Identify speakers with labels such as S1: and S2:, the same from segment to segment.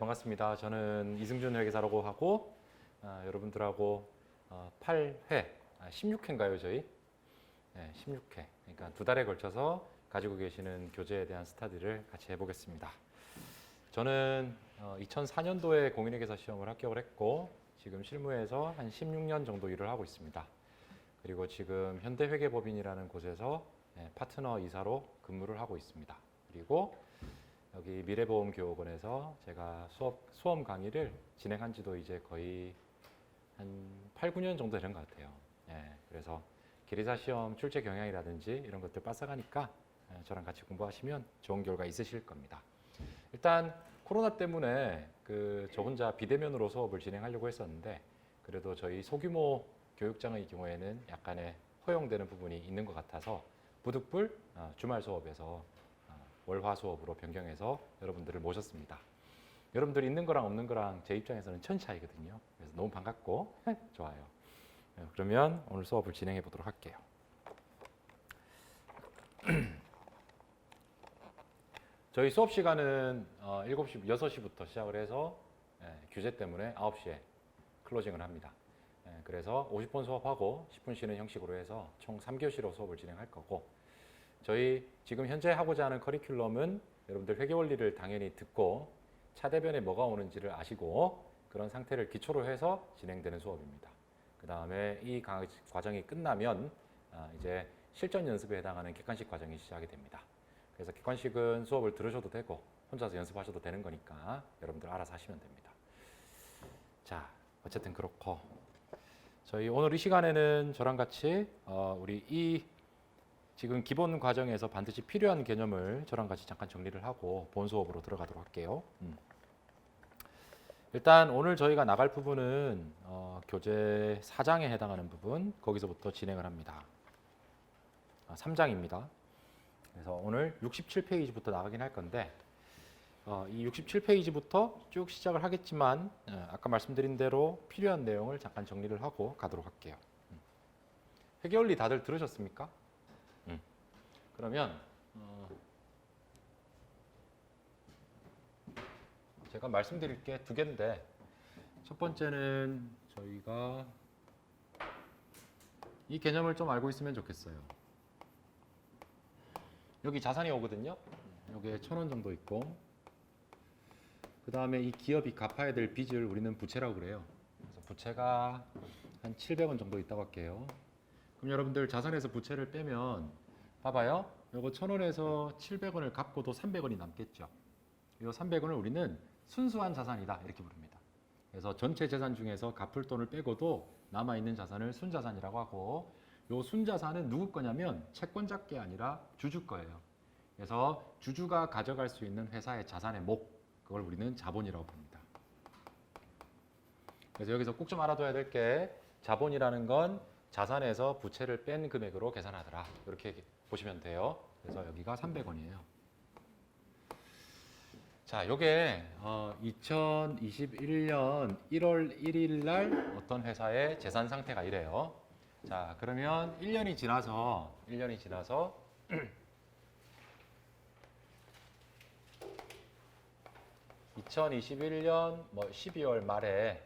S1: 반갑습니다. 저는 이승준 회계사라고 하고 여러분들하고 8회, 16회인가요 저희? 네, 16회. 그러니까 2달에 걸쳐서 가지고 계시는 교재에 대한 스터디를 같이 해보겠습니다. 저는 2004년도에 공인회계사 시험을 합격을 했고 지금 실무에서 한 16년 정도 일을 하고 있습니다. 그리고 지금 현대회계법인이라는 곳에서 파트너 이사로 근무를 하고 있습니다. 그리고 여기 미래보험교육원에서 제가 수험 강의를 진행한 지도 이제 거의 한 8, 9년 정도 되는 것 같아요. 그래서 계리사 시험 출제 경향이라든지 이런 것들 빠삭하니까 저랑 같이 공부하시면 좋은 결과 있으실 겁니다. 일단 코로나 때문에 저 혼자 비대면으로 수업을 진행하려고 했었는데 그래도 저희 소규모 교육장의 경우에는 약간의 허용되는 부분이 있는 것 같아서 부득불 주말 수업에서 월화 수업으로 변경해서 여러분들을 모셨습니다. 여러분들 있는 거랑 없는 거랑 제 입장에서는 천 차이거든요. 그래서 너무 반갑고 좋아요. 그러면 오늘 수업을 진행해 보도록 할게요. 저희 수업 시간은 6시부터 시작을 해서 규제 때문에 9시에 클로징을 합니다. 그래서 50분 수업하고 10분 쉬는 형식으로 해서 총 3교시로 수업을 진행할 거고 저희 지금 현재 하고자 하는 커리큘럼은 여러분들 회계원리를 당연히 듣고 차대변에 뭐가 오는지를 아시고 그런 상태를 기초로 해서 진행되는 수업입니다. 그 다음에 이 과정이 끝나면 이제 실전 연습에 해당하는 객관식 과정이 시작이 됩니다. 그래서 객관식은 수업을 들으셔도 되고 혼자서 연습하셔도 되는 거니까 여러분들 알아서 하시면 됩니다. 자, 어쨌든 그렇고 저희 오늘 이 시간에는 저랑 같이 우리 이 지금 기본 과정에서 반드시 필요한 개념을 저랑 같이 잠깐 정리를 하고 본 수업으로 들어가도록 할게요. 일단 오늘 저희가 나갈 부분은 교재 4장에 해당하는 부분 거기서부터 진행을 합니다. 3장입니다. 그래서 오늘 67페이지부터 나가긴 할 건데 이 67페이지부터 쭉 시작을 하겠지만 아까 말씀드린 대로 필요한 내용을 잠깐 정리를 하고 가도록 할게요. 회계원리 다들 들으셨습니까? 그러면 제가 말씀드릴 게 2개인데 첫 번째는 저희가 이 개념을 좀 알고 있으면 좋겠어요. 여기 자산이 오거든요. 여기에 1,000원 정도 있고 그 다음에 이 기업이 갚아야 될 빚을 우리는 부채라고 그래요. 그래서 부채가 한 700원 정도 있다고 할게요. 그럼 여러분들 자산에서 부채를 빼면 봐봐요. 요거 1,000원에서 700원을 갚고도 300원이 남겠죠. 이 300원을 우리는 순수한 자산이다 이렇게 부릅니다. 그래서 전체 재산 중에서 갚을 돈을 빼고도 남아있는 자산을 순자산이라고 하고 요 순자산은 누구 거냐면 채권자 게 아니라 주주 거예요. 그래서 주주가 가져갈 수 있는 회사의 자산의 목 그걸 우리는 자본이라고 부릅니다. 그래서 여기서 꼭 좀 알아둬야 될 게 자본이라는 건 자산에서 부채를 뺀 금액으로 계산하더라 이렇게 보시면 돼요. 그래서 여기가 300원이에요. 자, 요게 2021년 1월 1일 날 어떤 회사의 재산 상태가 이래요. 자, 그러면 1년이 지나서 2021년 12월 말에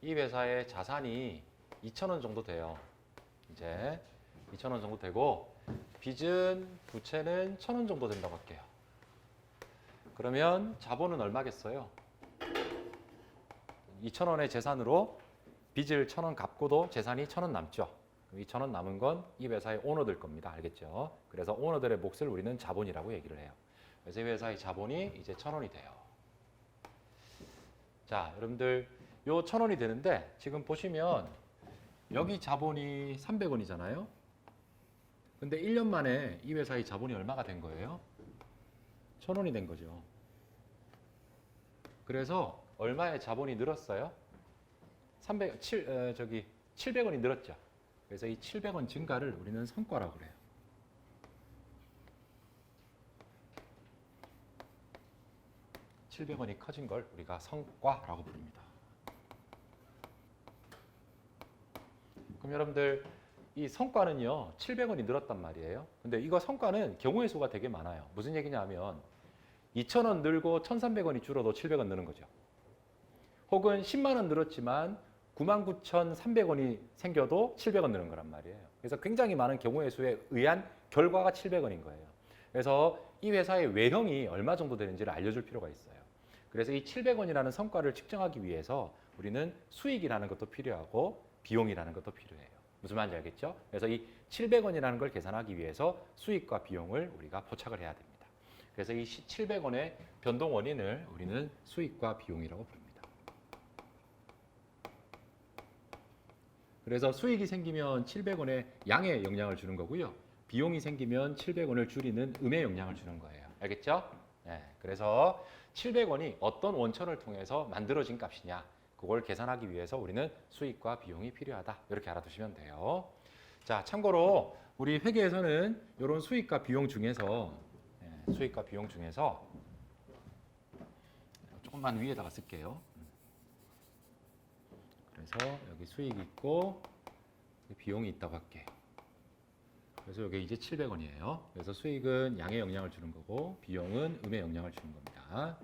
S1: 이 회사의 자산이 2,000원 정도 돼요. 이제 2,000원 정도 되고 빚은 부채는 1,000원 정도 된다고 할게요. 그러면 자본은 얼마겠어요? 2,000원의 재산으로 빚을 1,000원 갚고도 재산이 1,000원 남죠. 이 1,000원 남은 건 이 회사의 오너들 겁니다. 알겠죠? 그래서 오너들의 몫을 우리는 자본이라고 얘기를 해요. 그래서 이 회사의 자본이 이제 1,000원이 돼요. 자, 여러분들 요 1,000원이 되는데 지금 보시면 여기 자본이 300원이잖아요. 근데 1년 만에 이 회사의 자본이 얼마가 된 거예요? 1,000원이 된 거죠. 그래서 얼마의 자본이 늘었어요? 700원이 늘었죠. 그래서 이 700원 증가를 우리는 성과라고 그래요. (700원이) 커진 걸 우리가 성과라고 부릅니다. 그럼 여러분들 이 성과는요 700원이 늘었단 말이에요. 근데 이거 성과는 경우의 수가 되게 많아요. 무슨 얘기냐 하면 2,000원 늘고 1,300원이 줄어도 700원 느는 거죠. 혹은 10만 원 늘었지만 99,300원이 생겨도 700원 느는 거란 말이에요. 그래서 굉장히 많은 경우의 수에 의한 결과가 700원인 거예요. 그래서 이 회사의 외형이 얼마 정도 되는지를 알려줄 필요가 있어요. 그래서 이 700원이라는 성과를 측정하기 위해서 우리는 수익이라는 것도 필요하고 비용이라는 것도 필요해요. 무슨 말인지 알겠죠? 그래서 이 700원이라는 걸 계산하기 위해서 수익과 비용을 우리가 포착을 해야 됩니다. 그래서 이 700원의 변동 원인을 우리는 수익과 비용이라고 부릅니다. 그래서 수익이 생기면 700원의 양에 영향을 주는 거고요. 비용이 생기면 700원을 줄이는 음의 영향을 주는 거예요. 알겠죠? 네, 그래서 700원이 어떤 원천을 통해서 만들어진 값이냐, 그걸 계산하기 위해서 우리는 수익과 비용이 필요하다. 이렇게 알아두시면 돼요. 자, 참고로 우리 회계에서는 이런 수익과 비용 중에서 조금만 위에다가 쓸게요. 그래서 여기 수익이 있고 비용이 있다고 할게요. 그래서 이게 이제 700원이에요. 그래서 수익은 양에 영향을 주는 거고 비용은 음에 영향을 주는 겁니다.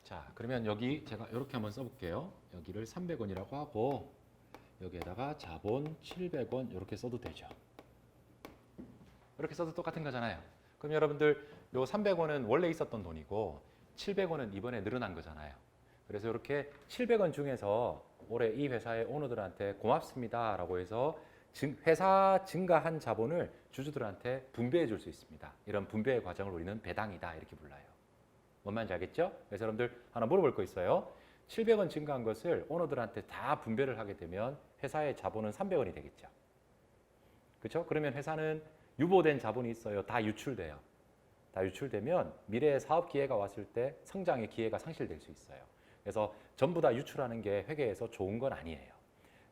S1: 자, 그러면 여기 제가 이렇게 한번 써볼게요. 여기를 300원이라고 하고 여기에다가 자본 700원 이렇게 써도 되죠. 이렇게 써도 똑같은 거잖아요. 그럼 여러분들 요 300원은 원래 있었던 돈이고 700원은 이번에 늘어난 거잖아요. 그래서 이렇게 700원 중에서 올해 이 회사의 오너들한테 고맙습니다라고 해서 회사 증가한 자본을 주주들한테 분배해 줄 수 있습니다. 이런 분배의 과정을 우리는 배당이다 이렇게 불러요. 뭔 말인지 알겠죠? 그래서 여러분들 하나 물어볼 거 있어요. 700원 증가한 것을 오너들한테 다 분배를 하게 되면 회사의 자본은 300원이 되겠죠. 그렇죠? 그러면 회사는 유보된 자본이 있어요. 다 유출돼요. 다 유출되면 미래의 사업 기회가 왔을 때 성장의 기회가 상실될 수 있어요. 그래서 전부 다 유출하는 게 회계에서 좋은 건 아니에요.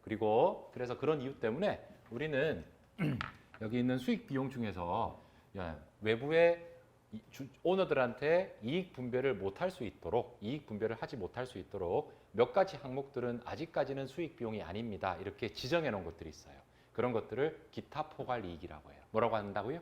S1: 그리고 그래서 그런 이유 때문에 우리는 여기 있는 수익 비용 중에서 외부의 오너들한테 이익 분배를 못할 수 있도록 하지 못할 수 있도록 몇 가지 항목들은 아직까지는 수익 비용이 아닙니다. 이렇게 지정해 놓은 것들이 있어요. 그런 것들을 기타 포괄 이익이라고 해요. 뭐라고 한다고요?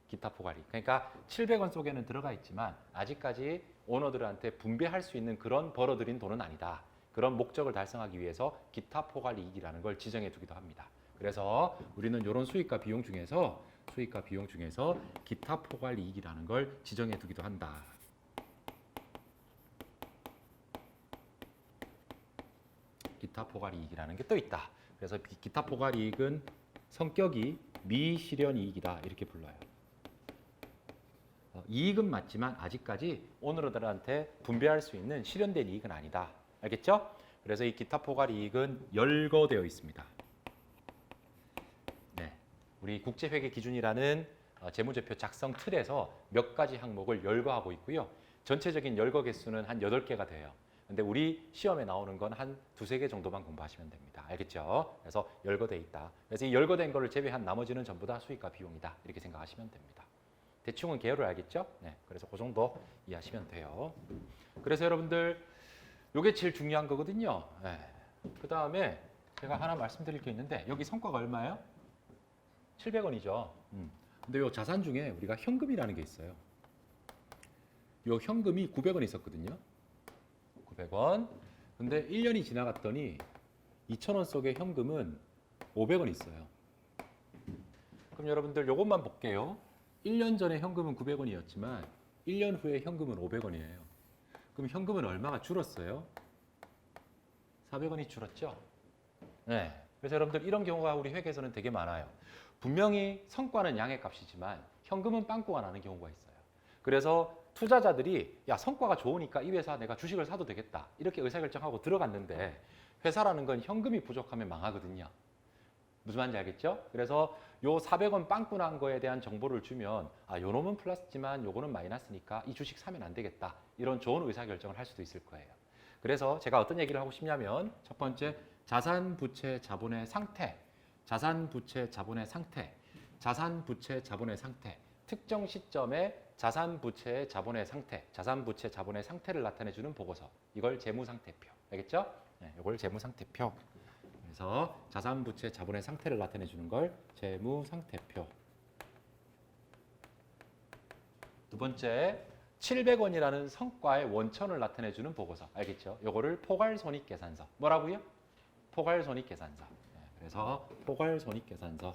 S1: 기타 포괄 이익. 그러니까 700원 속에는 들어가 있지만 아직까지 오너들한테 분배할 수 있는 그런 벌어들인 돈은 아니다. 그런 목적을 달성하기 위해서 기타 포괄 이익이라는 걸 지정해 두기도 합니다. 그래서 우리는 이런 수익과 비용 중에서 기타 포괄 이익이라는 걸 지정해 두기도 한다. 기타 포괄 이익이라는 게 또 있다. 그래서 기타 포괄 이익은 성격이 미실현 이익이다 이렇게 불러요. 이익은 맞지만 아직까지 오너들한테 분배할 수 있는 실현된 이익은 아니다. 알겠죠? 그래서 이 기타 포괄 이익은 열거되어 있습니다. 네, 우리 국제회계 기준이라는 재무제표 작성 틀에서 몇 가지 항목을 열거하고 있고요. 전체적인 열거 개수는 한 8개가 돼요. 근데 우리 시험에 나오는 건 한 2-3개 정도만 공부하시면 됩니다. 알겠죠? 그래서 열거돼 있다. 그래서 이 열거된 거를 제외한 나머지는 전부 다 수익과 비용이다. 이렇게 생각하시면 됩니다. 대충은 개요를 알겠죠? 네, 그래서 그 정도 이해하시면 돼요. 그래서 여러분들 이게 제일 중요한 거거든요. 네. 그 다음에 제가 하나 말씀드릴 게 있는데 여기 성과가 얼마예요? 700원이죠. 근데 이 자산 중에 우리가 현금이라는 게 있어요. 이 현금이 900원 있었거든요. 900원. 근데 1년이 지나갔더니 2,000원 속에 현금은 500원 있어요. 그럼 여러분들 이것만 볼게요. 1년 전에 현금은 900원이었지만 1년 후에 현금은 500원이에요. 그럼 현금은 얼마가 줄었어요? 400원이 줄었죠? 네. 그래서 여러분들 이런 경우가 우리 회계에서는 되게 많아요. 분명히 성과는 양의 값이지만 현금은 빵꾸가 나는 경우가 있어요. 그래서 투자자들이 야 성과가 좋으니까 이 회사 내가 주식을 사도 되겠다 이렇게 의사결정하고 들어갔는데 회사라는 건 현금이 부족하면 망하거든요. 무슨 말인지 알겠죠? 그래서 요 400원 빵꾸 난 거에 대한 정보를 주면 요 놈은 플러스지만 요거는 마이너스니까 이 주식 사면 안 되겠다 이런 좋은 의사결정을 할 수도 있을 거예요. 그래서 제가 어떤 얘기를 하고 싶냐면 첫 번째 자산, 부채, 자본의 상태, 자산, 부채, 자본의 상태, 자산, 부채, 자본의 상태, 특정 시점에 자산, 부채, 자본의 상태, 자산, 부채, 자본의 상태를 나타내주는 보고서. 이걸 재무상태표. 알겠죠? 네, 이걸 재무상태표. 그래서 자산, 부채, 자본의 상태를 나타내주는 걸 재무상태표. 두 번째, 700원이라는 성과의 원천을 나타내주는 보고서. 알겠죠? 요거를 포괄손익계산서. 뭐라고요? 포괄손익계산서. 네, 그래서 포괄손익계산서.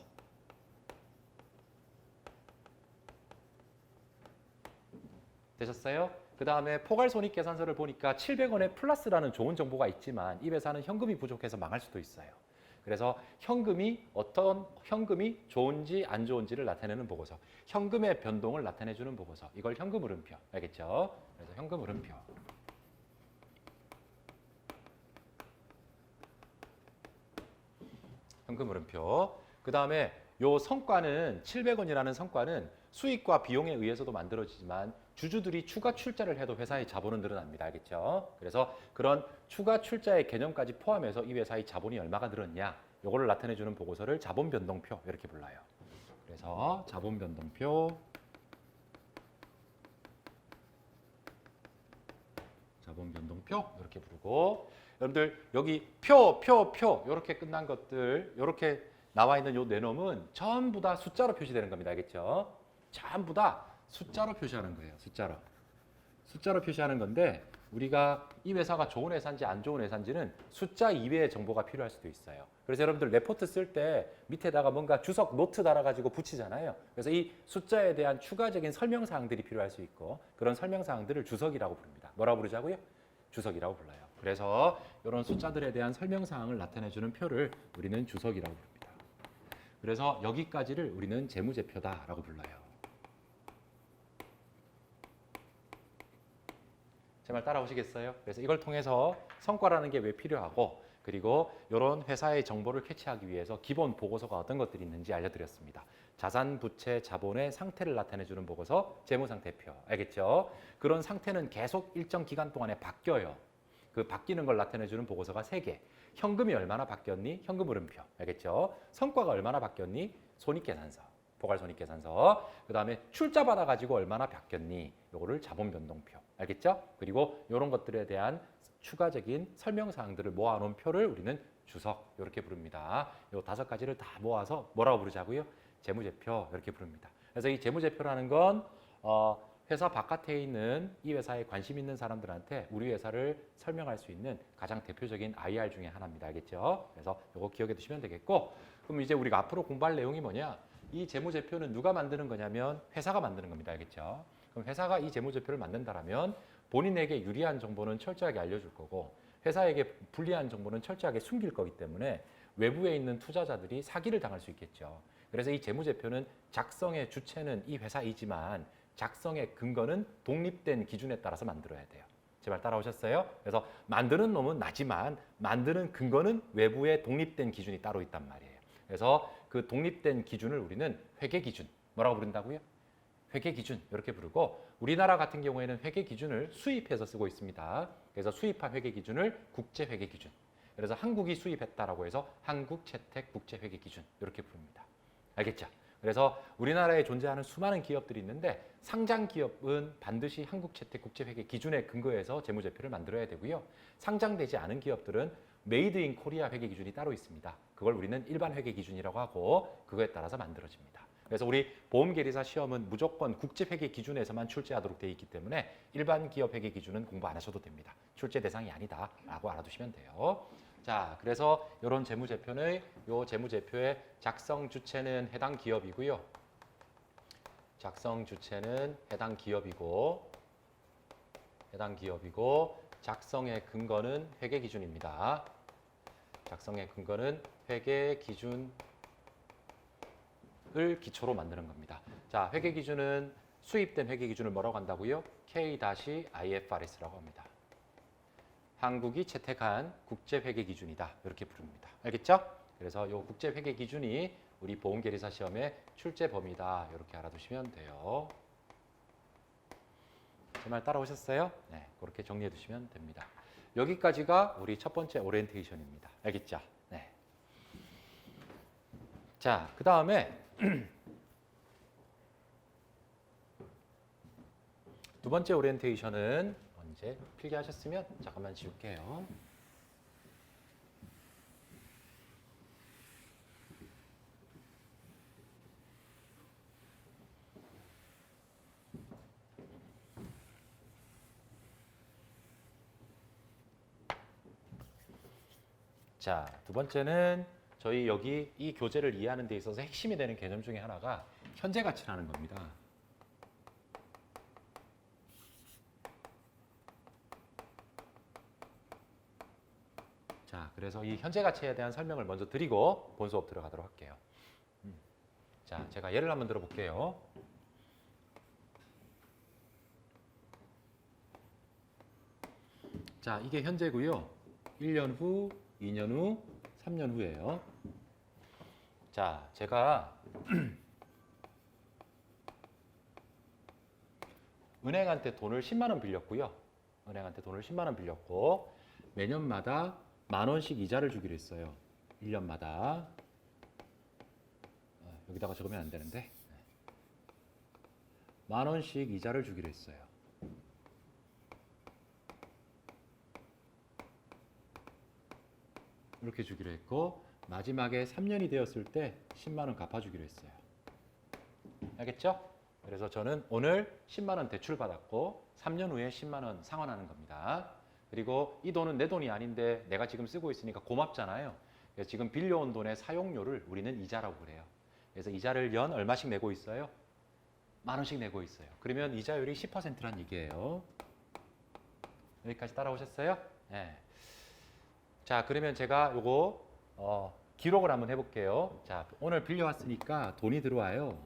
S1: 되셨어요? 그 다음에 포괄손익계산서를 보니까 700원에 플러스라는 좋은 정보가 있지만 이 회사는 현금이 부족해서 망할 수도 있어요. 그래서 어떤 현금이 좋은지 안 좋은지를 나타내는 보고서. 현금의 변동을 나타내주는 보고서. 이걸 현금흐름표. 알겠죠? 그래서 현금흐름표. 현금흐름표. 그 다음에 요 성과는 700원이라는 성과는 수익과 비용에 의해서도 만들어지지만 주주들이 추가 출자를 해도 회사의 자본은 늘어납니다. 알겠죠? 그래서 그런 추가 출자의 개념까지 포함해서 이 회사의 자본이 얼마가 늘었냐 요거를 나타내주는 보고서를 자본변동표 이렇게 불러요. 그래서 자본변동표 이렇게 부르고 여러분들 여기 표 이렇게 끝난 것들 이렇게 나와 있는 요 네놈은 전부 다 숫자로 표시되는 겁니다. 알겠죠? 전부 다 숫자로 표시하는 거예요. 숫자로 표시하는 건데 우리가 이 회사가 좋은 회사인지 안 좋은 회사인지는 숫자 이외의 정보가 필요할 수도 있어요. 그래서 여러분들 레포트 쓸 때 밑에다가 뭔가 주석 노트 달아가지고 붙이잖아요. 그래서 이 숫자에 대한 추가적인 설명사항들이 필요할 수 있고 그런 설명사항들을 주석이라고 부릅니다. 뭐라고 부르자고요? 주석이라고 불러요. 그래서 이런 숫자들에 대한 설명사항을 나타내주는 표를 우리는 주석이라고 부릅니다. 그래서 여기까지를 우리는 재무제표다라고 불러요. 제 말 따라오시겠어요? 그래서 이걸 통해서 성과라는 게 왜 필요하고 그리고 이런 회사의 정보를 캐치하기 위해서 기본 보고서가 어떤 것들이 있는지 알려드렸습니다. 자산, 부채, 자본의 상태를 나타내주는 보고서, 재무상태표. 알겠죠? 그런 상태는 계속 일정 기간 동안에 바뀌어요. 그 바뀌는 걸 나타내주는 보고서가 3개. 현금이 얼마나 바뀌었니? 현금흐름표. 알겠죠? 성과가 얼마나 바뀌었니? 손익계산서. 포괄손익계산서. 그 다음에 출자 받아가지고 얼마나 바뀌었니? 요거를 자본변동표. 알겠죠? 그리고 이런 것들에 대한 추가적인 설명사항들을 모아놓은 표를 우리는 주석 이렇게 부릅니다. 요 5가지를 다 모아서 뭐라고 부르자고요? 재무제표 이렇게 부릅니다. 그래서 이 재무제표라는 건 회사 바깥에 있는 이 회사에 관심 있는 사람들한테 우리 회사를 설명할 수 있는 가장 대표적인 IR 중에 하나입니다. 알겠죠? 그래서 이거 기억해 두시면 되겠고 그럼 이제 우리가 앞으로 공부할 내용이 뭐냐? 이 재무제표는 누가 만드는 거냐면 회사가 만드는 겁니다. 알겠죠? 그럼 회사가 이 재무제표를 만든다라면 본인에게 유리한 정보는 철저하게 알려줄 거고 회사에게 불리한 정보는 철저하게 숨길 거기 때문에 외부에 있는 투자자들이 사기를 당할 수 있겠죠. 그래서 이 재무제표는 작성의 주체는 이 회사이지만 작성의 근거는 독립된 기준에 따라서 만들어야 돼요. 제 말 따라오셨어요? 그래서 만드는 놈은 나지만 만드는 근거는 외부의 독립된 기준이 따로 있단 말이에요. 그래서 그 독립된 기준을 우리는 회계기준, 뭐라고 부른다고요? 회계기준 이렇게 부르고 우리나라 같은 경우에는 회계기준을 수입해서 쓰고 있습니다. 그래서 수입한 회계기준을 국제회계기준. 그래서 한국이 수입했다라고 해서 한국채택국제회계기준 이렇게 부릅니다. 알겠죠? 그래서 우리나라에 존재하는 수많은 기업들이 있는데 상장 기업은 반드시 한국채택국제회계기준에 근거해서 재무제표를 만들어야 되고요. 상장되지 않은 기업들은 메이드 인 코리아 회계기준이 따로 있습니다. 그걸 우리는 일반 회계기준이라고 하고 그거에 따라서 만들어집니다. 그래서 우리 보험계리사 시험은 무조건 국제회계기준에서만 출제하도록 되어 있기 때문에 일반 기업 회계기준은 공부 안 하셔도 됩니다. 출제 대상이 아니다라고 알아두시면 돼요. 자, 그래서 이런 재무제표의 작성 주체는 해당 기업이고요. 작성 주체는 해당 기업이고 작성의 근거는 회계기준입니다. 작성의 근거는 회계기준을 기초로 만드는 겁니다. 자, 회계기준은 수입된 회계기준을 뭐라고 한다고요? K-IFRS라고 합니다. 한국이 채택한 국제회계기준이다. 이렇게 부릅니다. 알겠죠? 그래서 이 국제회계기준이 우리 보험계리사 시험의 출제 범위다. 이렇게 알아두시면 돼요. 제 말 따라오셨어요? 네, 그렇게 정리해 두시면 됩니다. 여기까지가 우리 첫 번째 오리엔테이션입니다. 알겠죠? 네. 자, 그 다음에 두 번째 오리엔테이션은 언제 필기하셨으면 잠깐만 지울게요. 자, 두 번째는 저희 여기 이 교재를 이해하는 데 있어서 핵심이 되는 개념 중에 하나가 현재 가치라는 겁니다. 자, 그래서 이 현재 가치에 대한 설명을 먼저 드리고 본 수업 들어가도록 할게요. 자, 제가 예를 한번 들어볼게요. 자, 이게 현재고요. 1년 후, 2년 후, 3년 후예요. 자, 제가 은행한테 돈을 10만 원 빌렸고요. 은행한테 돈을 10만 원 빌렸고 매년마다 10,000원씩 이자를 주기로 했어요. 1년마다. 여기다가 적으면 안 되는데 10,000원씩 이자를 주기로 했어요. 이렇게 주기로 했고 마지막에 3년이 되었을 때 10만 원 갚아주기로 했어요. 알겠죠? 그래서 저는 오늘 10만 원 대출 받았고 3년 후에 10만 원 상환하는 겁니다. 그리고 이 돈은 내 돈이 아닌데 내가 지금 쓰고 있으니까 고맙잖아요. 그래서 지금 빌려온 돈의 사용료를 우리는 이자라고 그래요. 그래서 이자를 연 얼마씩 내고 있어요? 10,000원씩 내고 있어요. 그러면 이자율이 10%란 얘기예요. 여기까지 따라오셨어요? 네. 자, 그러면 제가 요거 기록을 한번 해볼게요. 자, 오늘 빌려왔으니까 돈이 들어와요.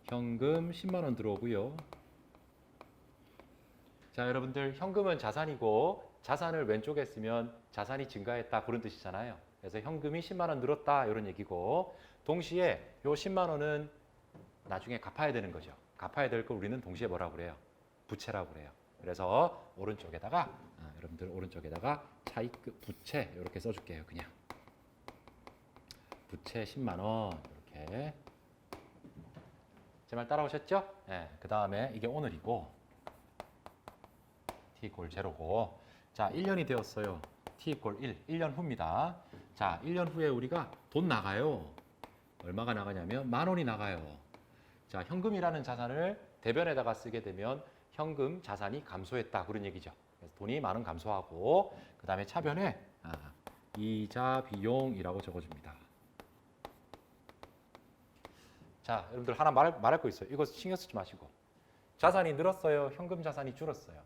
S1: 현금 10만 원 들어오고요. 자, 여러분들 현금은 자산이고 자산을 왼쪽에 쓰면 자산이 증가했다 그런 뜻이잖아요. 그래서 현금이 10만 원 늘었다 이런 얘기고 동시에 요 10만 원은 나중에 갚아야 되는 거죠. 갚아야 될 걸 우리는 동시에 뭐라고 그래요? 부채라고 그래요. 그래서 오른쪽에다가 여러분들 오른쪽에다가 차입금 부채 이렇게 써줄게요. 그냥 부채 10만 원 이렇게 제 말 따라오셨죠? 네, 그 다음에 이게 오늘이고 t 이퀄 제로고 자 1년이 되었어요. t 이퀄 1년 후입니다. 자 1년 후에 우리가 돈 나가요. 얼마가 나가냐면 10,000원이 나가요. 자 현금이라는 자산을 대변에다가 쓰게 되면 현금 자산이 감소했다 그런 얘기죠. 그래서 돈이 10,000원 감소하고 그 다음에 차변에 이자 비용이라고 적어줍니다. 자 여러분들 하나 말할 거 있어요. 이거 신경 쓰지 마시고 자산이 늘었어요. 현금 자산이 줄었어요.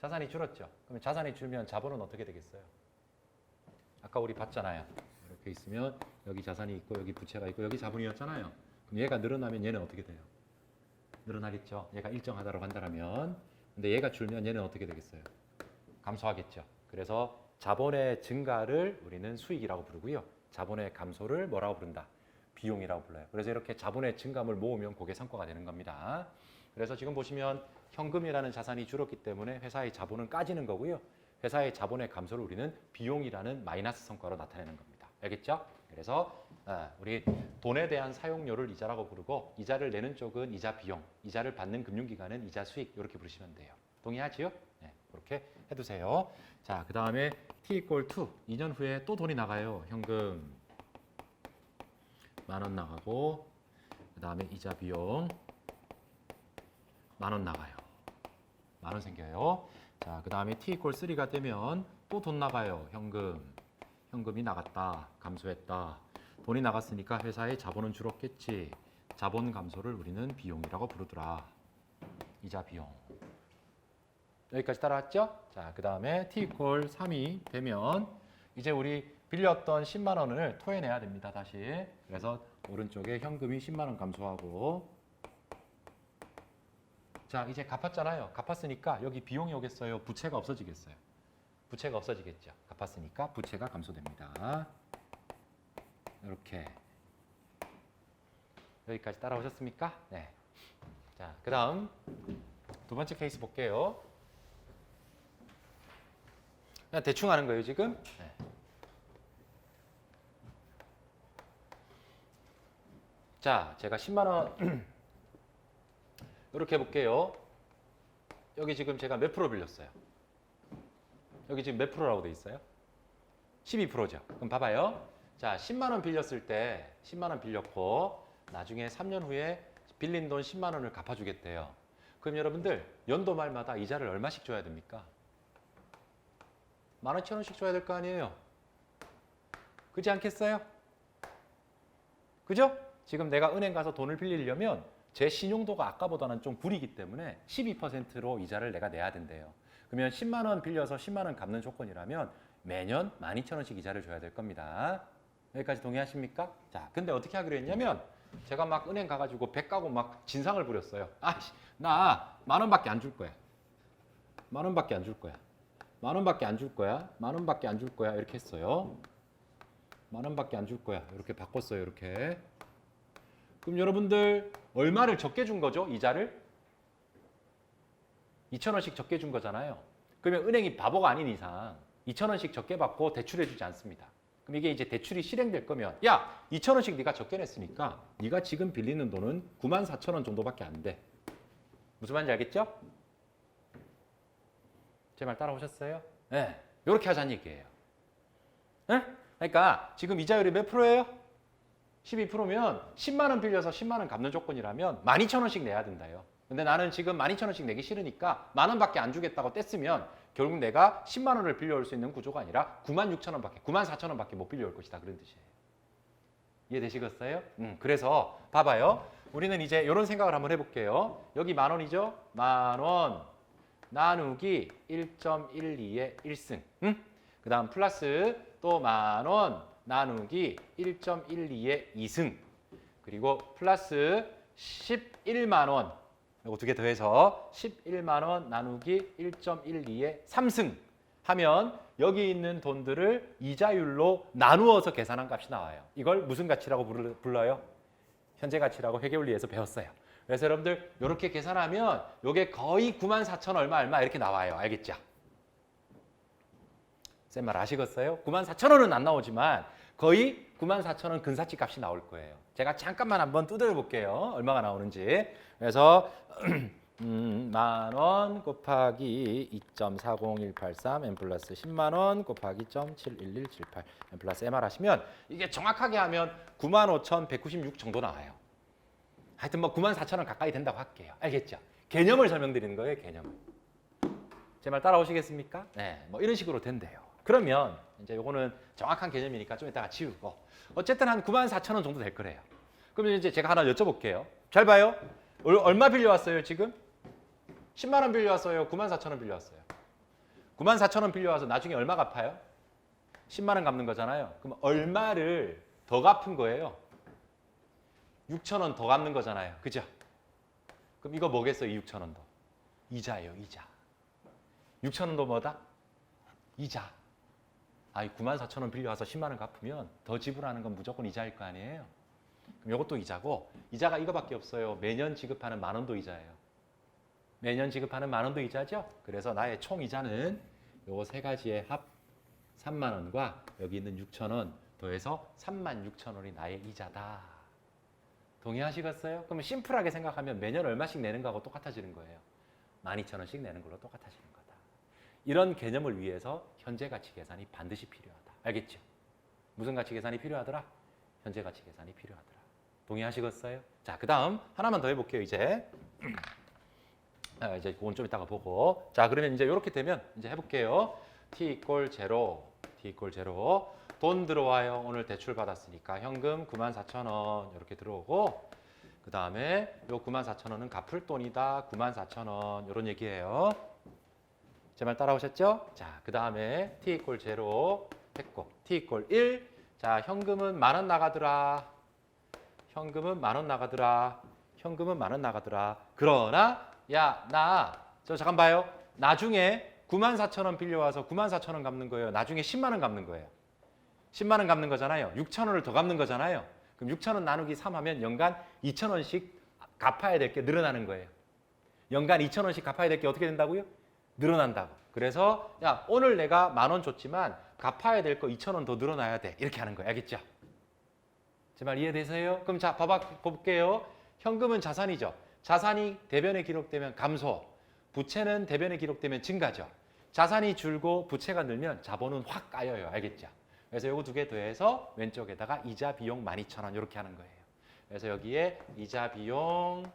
S1: 자산이 줄었죠. 그러면 자산이 줄면 자본은 어떻게 되겠어요? 아까 우리 봤잖아요. 이렇게 있으면 여기 자산이 있고 여기 부채가 있고 여기 자본이었잖아요. 그럼 얘가 늘어나면 얘는 어떻게 돼요? 늘어나겠죠. 얘가 일정하다고 한다면. 근데 얘가 줄면 얘는 어떻게 되겠어요? 감소하겠죠. 그래서 자본의 증가를 우리는 수익이라고 부르고요. 자본의 감소를 뭐라고 부른다? 비용이라고 불러요. 그래서 이렇게 자본의 증감을 모으면 그게 성과가 되는 겁니다. 그래서 지금 보시면 현금이라는 자산이 줄었기 때문에 회사의 자본은 까지는 거고요. 회사의 자본의 감소를 우리는 비용이라는 마이너스 성과로 나타내는 겁니다. 알겠죠? 그래서 우리 돈에 대한 사용료를 이자라고 부르고 이자를 내는 쪽은 이자 비용, 이자를 받는 금융기관은 이자 수익 이렇게 부르시면 돼요. 동의하지요? 네, 그렇게 해두세요. 자, 그 다음에 t 이퀄 2, 2년 후에 또 돈이 나가요. 현금 10,000원 나가고 그 다음에 이자 비용 10,000원 나가요. 10,000원 생겨요. 자, 그 다음에 t 이퀄 3가 되면 또 돈 나가요. 현금이 나갔다. 감소했다. 돈이 나갔으니까 회사의 자본은 줄었겠지. 자본 감소를 우리는 비용이라고 부르더라. 이자 비용. 여기까지 따라왔죠? 자, 그 다음에 t 이퀄 3이 되면 이제 우리 빌렸던 10만 원을 토해내야 됩니다. 다시. 그래서 오른쪽에 현금이 10만 원 감소하고 자, 이제 갚았잖아요. 갚았으니까 여기 비용이 오겠어요? 부채가 없어지겠어요? 부채가 없어지겠죠. 갚았으니까 부채가 감소됩니다. 이렇게. 여기까지 따라오셨습니까? 네. 자, 그 다음 두 번째 케이스 볼게요. 그냥 대충 하는 거예요, 지금. 네. 자, 제가 10만 원 이렇게 해볼게요. 여기 지금 제가 몇 프로 빌렸어요? 여기 지금 몇 프로라고 돼 있어요? 12%죠. 그럼 봐봐요. 자, 10만 원 빌렸을 때 10만 원 빌렸고 나중에 3년 후에 빌린 돈 10만 원을 갚아주겠대요. 그럼 여러분들 연도 말마다 이자를 얼마씩 줘야 됩니까? 12,000원씩 줘야 될 거 아니에요. 그렇지 않겠어요? 그죠? 지금 내가 은행 가서 돈을 빌리려면 제 신용도가 아까보다는 좀 구리기 때문에 12%로 이자를 내가 내야 된대요. 그러면 10만 원 빌려서 10만 원 갚는 조건이라면 매년 12,000원씩 이자를 줘야 될 겁니다. 여기까지 동의하십니까? 자, 근데 어떻게 하기로 했냐면 제가 막 은행 가가지고 배 까고 막 진상을 부렸어요. 아이씨, 나 10,000원밖에 안 줄 거야. 10,000원밖에 안 줄 거야. 10,000원밖에 안 줄 거야. 10,000원밖에 안 줄 거야. 이렇게 했어요. 10,000원밖에 안 줄 거야. 이렇게 바꿨어요. 이렇게. 그럼 여러분들 얼마를 적게 준 거죠? 이자를? 2,000원씩 적게 준 거잖아요. 그러면 은행이 바보가 아닌 이상 2,000원씩 적게 받고 대출해 주지 않습니다. 그럼 이게 이제 대출이 실행될 거면 야, 2,000원씩 네가 적게 냈으니까 네가 지금 빌리는 돈은 94,000원 정도밖에 안 돼. 무슨 말인지 알겠죠? 제 말 따라오셨어요? 네. 이렇게 하자는 얘기예요. 네? 그러니까 지금 이자율이 몇 프로예요? 12%면 10만 원 빌려서 10만 원 갚는 조건이라면 12,000원씩 내야 된다요. 근데 나는 지금 12,000원씩 내기 싫으니까 10,000원밖에 안 주겠다고 뗐으면 결국 내가 10만 원을 빌려올 수 있는 구조가 아니라 96,000원밖에, 94,000원밖에 못 빌려올 것이다. 그런 뜻이에요. 이해되시겠어요? 그래서 봐봐요. 우리는 이제 이런 생각을 한번 해볼게요. 여기 10,000원이죠? 10,000원 나누기 1.12의 1승. 그 다음 플러스 또 10,000원 나누기 1.12의 2승. 그리고 플러스 11만 원. 이거 두 개 더해서 11만 원 나누기 1.12의 3승 하면 여기 있는 돈들을 이자율로 나누어서 계산한 값이 나와요. 이걸 무슨 가치라고 불러요? 현재 가치라고 회계원리에서 배웠어요. 그래서 여러분들 이렇게 계산하면 이게 거의 94,000 얼마 이렇게 나와요. 알겠죠? 쌤 말 아시겠어요? 94,000원은 안 나오지만 거의 94,000원 근사치 값이 나올 거예요. 제가 잠깐만 한번 두드려 볼게요. 얼마가 나오는지. 그래서 10,000원 곱하기 2.40183 n 플러스 10만 원 곱하기 0.71178 n 플러스 mr 하시면 이게 정확하게 하면 95,196 정도 나와요. 하여튼 뭐 94,000원 가까이 된다고 할게요. 알겠죠? 개념을 설명드리는 거예요. 개념을. 제 말 따라오시겠습니까? 네, 뭐 이런 식으로 된대요. 그러면 이제 요거는 정확한 개념이니까 좀 이따가 지우고 어쨌든 한 94,000원 정도 될 거래요. 그러면 이제 제가 하나 여쭤볼게요. 잘 봐요. 얼마 빌려왔어요 지금? 10만 원 빌려왔어요? 94,000원 빌려왔어요? 94,000원 빌려와서 나중에 얼마 갚아요? 10만 원 갚는 거잖아요. 그럼 얼마를 더 갚은 거예요? 6,000원 더 갚는 거잖아요. 그죠? 그럼 이거 뭐겠어요? 6,000원 더. 이자예요. 이자. 6,000원 더 뭐다? 이자. 아이 94,000원 빌려와서 10만 원 갚으면 더 지불하는 건 무조건 이자일 거 아니에요. 그럼 이것도 이자고 이자가 이거밖에 없어요. 매년 지급하는 10,000원도 이자예요. 매년 지급하는 10,000원도 이자죠. 그래서 나의 총 이자는 요거 세 가지의 합 3만 원과 여기 있는 6,000원 더해서 36,000원이 나의 이자다. 동의하시겠어요? 그러면 심플하게 생각하면 매년 얼마씩 내는 거하고 똑같아지는 거예요. 12,000원씩 내는 걸로 똑같아지는 거다. 이런 개념을 위해서 현재 가치 계산이 반드시 필요하다. 알겠죠? 무슨 가치 계산이 필요하더라? 현재 가치 계산이 필요하더라. 동의하시겠어요? 자, 그 다음 하나만 더 해볼게요. 이제 그건 좀 이따가 보고. 자, 그러면 이제 이렇게 되면 이제 해볼게요. t 이퀄 0, t 이퀄 0. 돈 들어와요. 오늘 대출 받았으니까 현금 94,000원 이렇게 들어오고 그 다음에 요 94,000원은 갚을 돈이다. 94,000원 이런 얘기예요. 제 말 따라오셨죠? 자, 그 다음에 t 이퀄 0 했고 t 이퀄 1. 자, 현금은 10,000원 나가더라. 현금은 10,000원 나가더라. 현금은 10,000원 나가더라. 그러나 야, 저 잠깐 봐요. 나중에 94,000원 빌려와서 94,000원 갚는 거예요. 나중에 10만 원 갚는 거예요. 10만 원 갚는 거잖아요. 6,000원을 더 갚는 거잖아요. 그럼 6,000원 나누기 3 하면 연간 2,000원씩 갚아야 될 게 늘어나는 거예요. 연간 2,000원씩 갚아야 될 게 어떻게 된다고요? 늘어난다고. 그래서 야, 오늘 내가 10,000원 줬지만 갚아야 될 거 2,000원 더 늘어나야 돼. 이렇게 하는 거예요. 알겠죠? 제 말 이해되세요? 그럼 자, 볼게요. 현금은 자산이죠. 자산이 대변에 기록되면 감소, 부채는 대변에 기록되면 증가죠. 자산이 줄고 부채가 늘면 자본은 확 까여요. 알겠죠? 그래서 요거 두 개 더해서 왼쪽에다가 이자 비용 12,000원 이렇게 하는 거예요. 그래서 여기에 이자 비용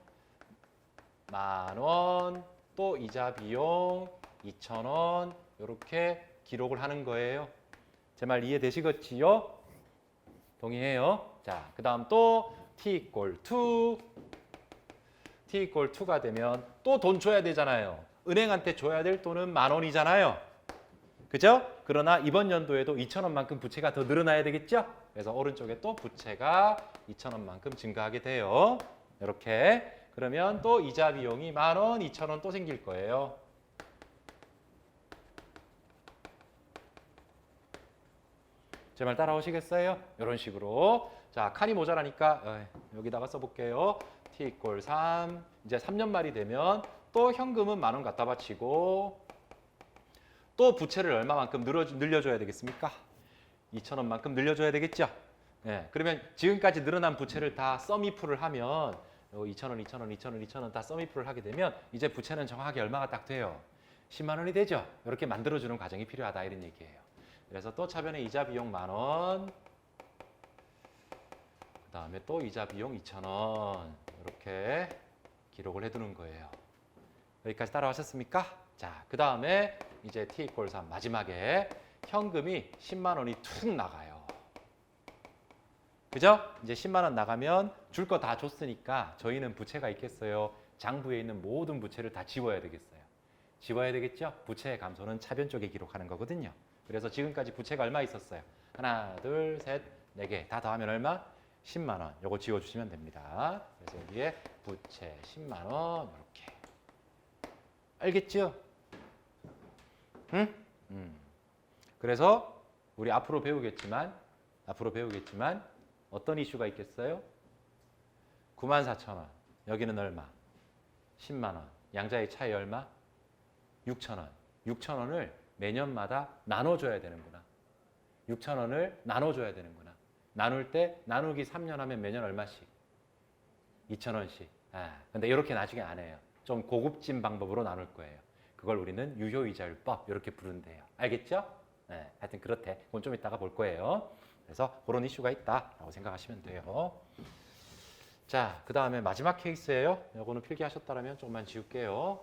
S1: 10,000원, 또 이자 비용 2,000원 이렇게 기록을 하는 거예요. 제 말 이해되시겠지요? 동의해요. 자, 그 다음 또 t equal to t equal to가 되면 또 돈 줘야 되잖아요. 은행한테 줘야 될 돈은 10,000원이잖아요. 그죠? 그러나 이번 연도에도 2,000원만큼 부채가 더 늘어나야 되겠죠? 그래서 오른쪽에 또 부채가 2,000원만큼 증가하게 돼요. 이렇게. 그러면 또 이자 비용이 10,000원, 2,000원 또 생길 거예요. 제 말 따라오시겠어요? 이런 식으로. 자, 칸이 모자라니까 여기다가 써볼게요. t equal 3. 이제 3년 말이 되면 또 현금은 10,000원 갖다 바치고 또 부채를 얼마만큼 늘려줘야 되겠습니까? 2,000원만큼 늘려줘야 되겠죠? 예, 그러면 지금까지 늘어난 부채를 다 썸이프를 하면 2,000원, 2,000원, 2,000원, 2,000원 다 썸이프를 하게 되면 이제 부채는 정확하게 얼마가 딱 돼요? 10만 원이 되죠? 이렇게 만들어주는 과정이 필요하다 이런 얘기예요. 그래서 또 차변에 이자 비용 10,000원, 그 다음에 또 이자 비용 2,000원 이렇게 기록을 해두는 거예요. 여기까지 따라오셨습니까? 자, 그 다음에 이제 t equal 3 마지막에 현금이 10만 원이 툭 나가요. 그죠? 이제 10만 원 나가면 줄 거 다 줬으니까 저희는 부채가 있겠어요? 장부에 있는 모든 부채를 다 지워야 되겠어요. 지워야 되겠죠? 부채의 감소는 차변 쪽에 기록하는 거거든요. 그래서 지금까지 부채가 얼마 있었어요? 하나, 둘, 셋, 네 개. 다 더하면 얼마? 10만 원. 요거 지워주시면 됩니다. 그래서 여기에 부채 10만 원 이렇게. 알겠죠? 응? 그래서 우리 앞으로 배우겠지만 어떤 이슈가 있겠어요? 94,000원. 여기는 얼마? 10만 원. 양자의 차이 얼마? 6,000원. 6,000원을 매년마다 나눠줘야 되는구나. 6,000원을 나눠줘야 되는구나. 나눌 때 나누기 3년 하면 매년 얼마씩? 2,000원씩. 근데 이렇게 나중에 안 해요. 좀 고급진 방법으로 나눌 거예요. 그걸 우리는 유효이자율법 이렇게 부른대요. 알겠죠? 네, 하여튼 그렇대. 그건 좀 이따가 볼 거예요. 그래서 그런 이슈가 있다라고 생각하시면 돼요. 자, 그 다음에 마지막 케이스예요. 이거는 필기하셨다면 조금만 지울게요.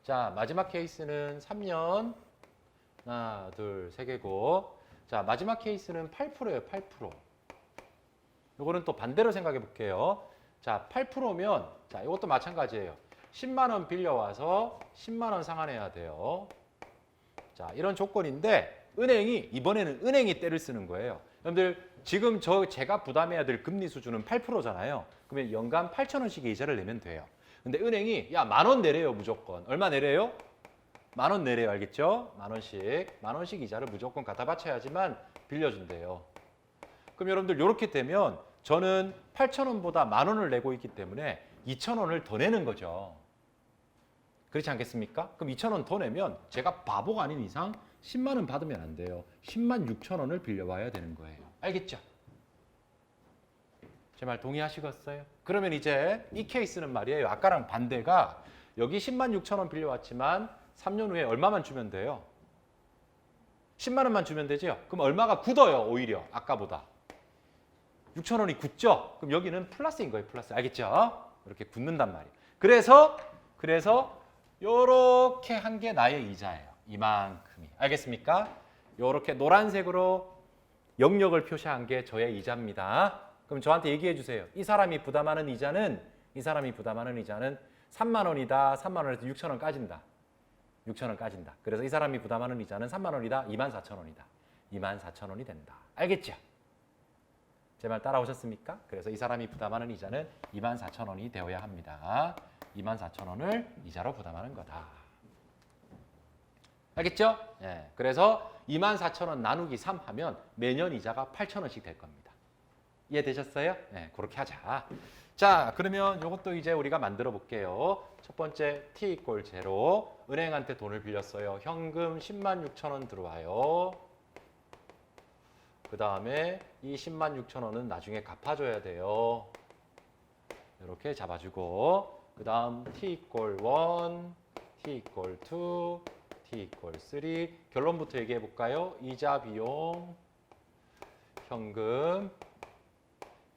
S1: 자, 마지막 케이스는 3년. 하나, 둘, 세 개고. 자, 마지막 케이스는 8%예요. 8%. 이거는 또 반대로 생각해 볼게요. 자, 8%면 자, 이것도 마찬가지예요. 10만 원 빌려와서 10만 원 상환해야 돼요. 자, 이런 조건인데 이번에는 은행이 때를 쓰는 거예요. 여러분들 지금 제가 부담해야 될 금리 수준은 8%잖아요. 그러면 연간 8,000원씩의 이자를 내면 돼요. 근데 은행이 야, 10,000원 내래요, 무조건. 얼마 내래요? 10,000원 내래요. 알겠죠? 10,000원씩 이자를 무조건 갖다 바쳐야지만 빌려준대요. 그럼 여러분들 이렇게 되면 저는 8,000원보다 10,000원을 내고 있기 때문에 2,000원을 더 내는 거죠. 그렇지 않겠습니까? 그럼 2,000원 더 내면 제가 바보가 아닌 이상 10만 원 받으면 안 돼요. 10만 6천 원을 빌려와야 되는 거예요. 알겠죠? 제 말 동의하시겠어요? 그러면 이제 이 케이스는 말이에요. 아까랑 반대가 여기 10만 6천 원 빌려왔지만 3년 후에 얼마만 주면 돼요? 10만 원만 주면 되죠? 그럼 얼마가 굳어요, 오히려 아까보다. 6천 원이 굳죠? 그럼 여기는 플러스인 거예요, 플러스. 알겠죠? 이렇게 굳는단 말이에요. 그래서 요렇게 한 게 나의 이자예요. 이만큼이. 알겠습니까? 요렇게 노란색으로 영역을 표시한 게 저의 이자입니다. 그럼 저한테 얘기해 주세요. 이 사람이 부담하는 이자는 3만 원이다. 3만 원에서 6천 원 까진다. 6천 원 까진다. 그래서 이 사람이 부담하는 이자는 3만 원이다. 24,000원이다. 24,000원이 된다. 알겠죠? 제 말 따라오셨습니까? 그래서 이 사람이 부담하는 이자는 24,000원이 되어야 합니다. 24,000원을 이자로 부담하는 거다. 알겠죠? 예. 그래서 24,000원 나누기 3 하면 매년 이자가 8,000원씩 될 겁니다. 이해되셨어요? 네, 그렇게 하자. 자, 그러면 이것도 이제 우리가 만들어 볼게요. 첫 번째 t equal 0. 은행한테 돈을 빌렸어요. 현금 10만 6천 원 들어와요. 그 다음에 이 10만 6천 원은 나중에 갚아줘야 돼요. 이렇게 잡아주고 그 다음 t equal 1, t equal 2, t equal 3 결론부터 얘기해 볼까요? 이자 비용 현금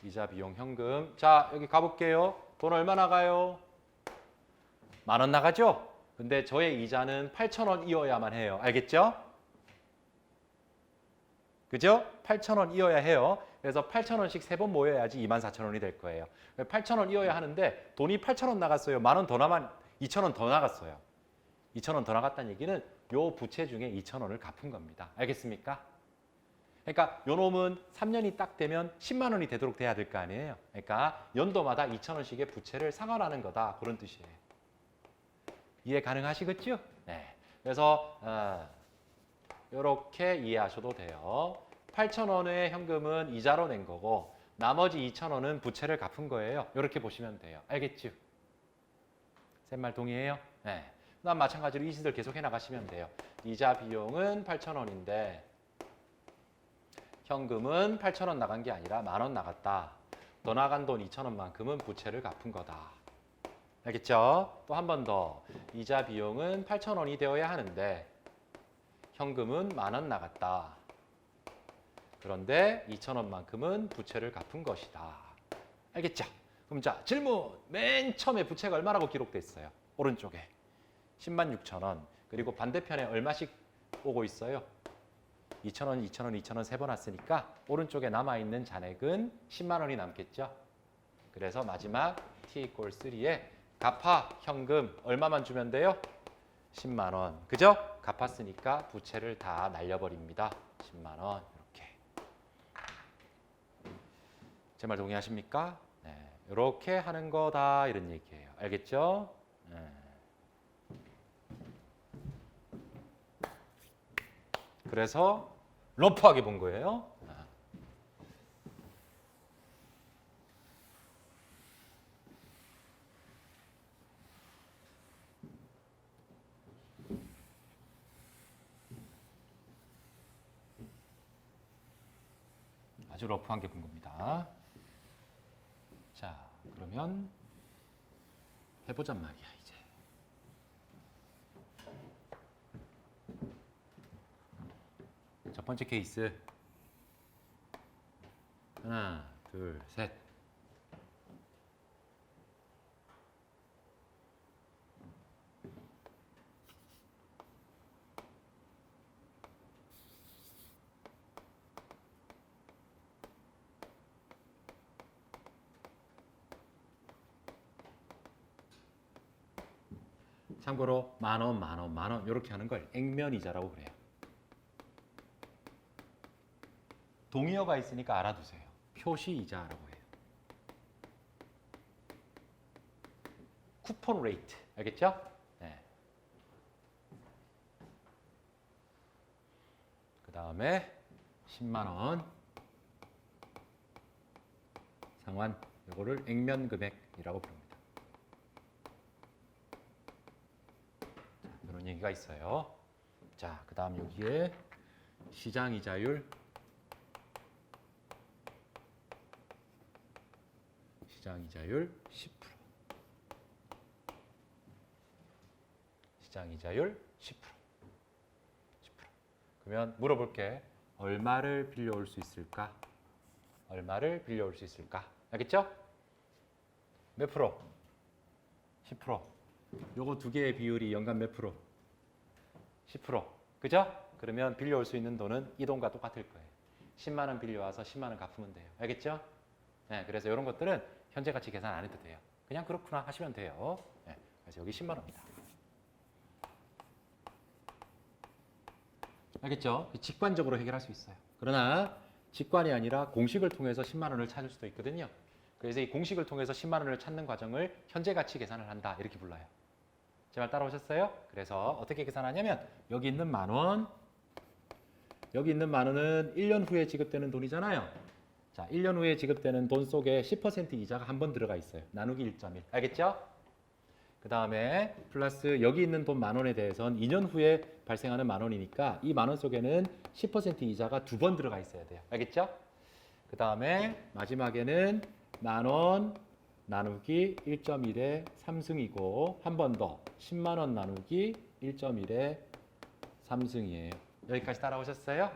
S1: 이자 비용 현금. 자, 여기 가볼게요. 돈 얼마 나가요? 10,000원 나가죠? 근데 저의 이자는 8,000원이어야만 해요. 알겠죠? 그죠? 8,000원이어야 해요. 그래서 8,000원씩 3번 모여야지 24,000원이 될 거예요. 8,000원이어야 하는데 돈이 8,000원 나갔어요. 만 원 더 남아 2,000원 더 나갔어요. 2,000원 더 나갔다는 얘기는 요 부채 중에 2,000원을 갚은 겁니다. 알겠습니까? 그러니까 요 놈은 3년이 딱 되면 10만 원이 되도록 돼야 될 거 아니에요. 그러니까 연도마다 2,000원씩의 부채를 상환하는 거다. 그런 뜻이에요. 이해 가능하시겠죠? 네. 그래서 이렇게 이해하셔도 돼요. 8,000원의 현금은 이자로 낸 거고 나머지 2,000원은 부채를 갚은 거예요. 이렇게 보시면 돼요. 알겠죠? 쌤말 동의해요? 네. 그다음 마찬가지로 이 짓을 계속 해나가시면 돼요. 이자 비용은 8,000원인데 현금은 8,000원 나간 게 아니라 10,000원 나갔다. 더 나간 돈 2,000원만큼은 부채를 갚은 거다. 알겠죠? 또 한 번 더. 이자 비용은 8,000원이 되어야 하는데 현금은 10,000원 나갔다. 그런데 2,000원만큼은 부채를 갚은 것이다. 알겠죠? 그럼 자, 질문. 맨 처음에 부채가 얼마라고 기록돼 있어요? 오른쪽에. 106,000원. 그리고 반대편에 얼마씩 오고 있어요? 2,000원, 2,000원, 2,000원 세 번 왔으니까 오른쪽에 남아있는 잔액은 10만 원이 남겠죠? 그래서 마지막 t = 3에 갚아 현금 얼마만 주면 돼요? 10만 원. 그죠? 갚았으니까 부채를 다 날려버립니다. 10만 원. 이렇게. 제 말 동의하십니까? 네. 이렇게 하는 거다 이런 얘기예요. 알겠죠? 네. 그래서 러프하게 본 거예요. 아주 러프한 게 본 겁니다. 자, 그러면 해보잔 말이야 이제. 첫 번째 케이스. 하나, 둘, 셋. 참고로 만 원, 만 원, 만 원 이렇게 하는 걸 액면이자라고 그래요. 동의어가 있으니까 알아두세요. 표시이자라고 해요. 쿠폰 레이트 알겠죠? 네. 그 다음에 10만 원 상환 이거를 액면 금액이라고 부릅니다. 이런 얘기가 있어요. 자, 그 다음 여기에 시장 이자율, 시장 이자율 10%. 시장 이자율 10%. 10%. 그러면 물어볼게. 얼마를 빌려올 수 있을까? 얼마를 빌려올 수 있을까? 알겠죠? 몇 프로? 10%. 요거 두 개의 비율이 연간 몇 프로? 10%. 그죠? 그러면 빌려올 수 있는 돈은 이 돈과 똑같을 거예요. 10만 원 빌려와서 10만 원 갚으면 돼요. 알겠죠? 네, 그래서 이런 것들은 현재 가치 계산 안 해도 돼요. 그냥 그렇구나 하시면 돼요. 네, 그래서 여기 10만 원입니다. 알겠죠? 직관적으로 해결할 수 있어요. 그러나 직관이 아니라 공식을 통해서 10만 원을 찾을 수도 있거든요. 그래서 이 공식을 통해서 10만 원을 찾는 과정을 현재 가치 계산을 한다 이렇게 불러요. 제 말 따라오셨어요? 그래서 어떻게 계산하냐면 여기 있는 만 원, 여기 있는 만 원은 1년 후에 지급되는 돈이잖아요. 자, 1년 후에 지급되는 돈 속에 10% 이자가 한 번 들어가 있어요. 나누기 1.1. 알겠죠? 그 다음에 플러스 여기 있는 돈 만 원에 대해서는 2년 후에 발생하는 만 원이니까 이 만 원 속에는 10% 이자가 두 번 들어가 있어야 돼요. 알겠죠? 그 다음에 마지막에는 만 원 나누기 1.1의 3승이고 한 번 더 10만 원 나누기 1.1의 3승이에요. 여기까지 따라오셨어요?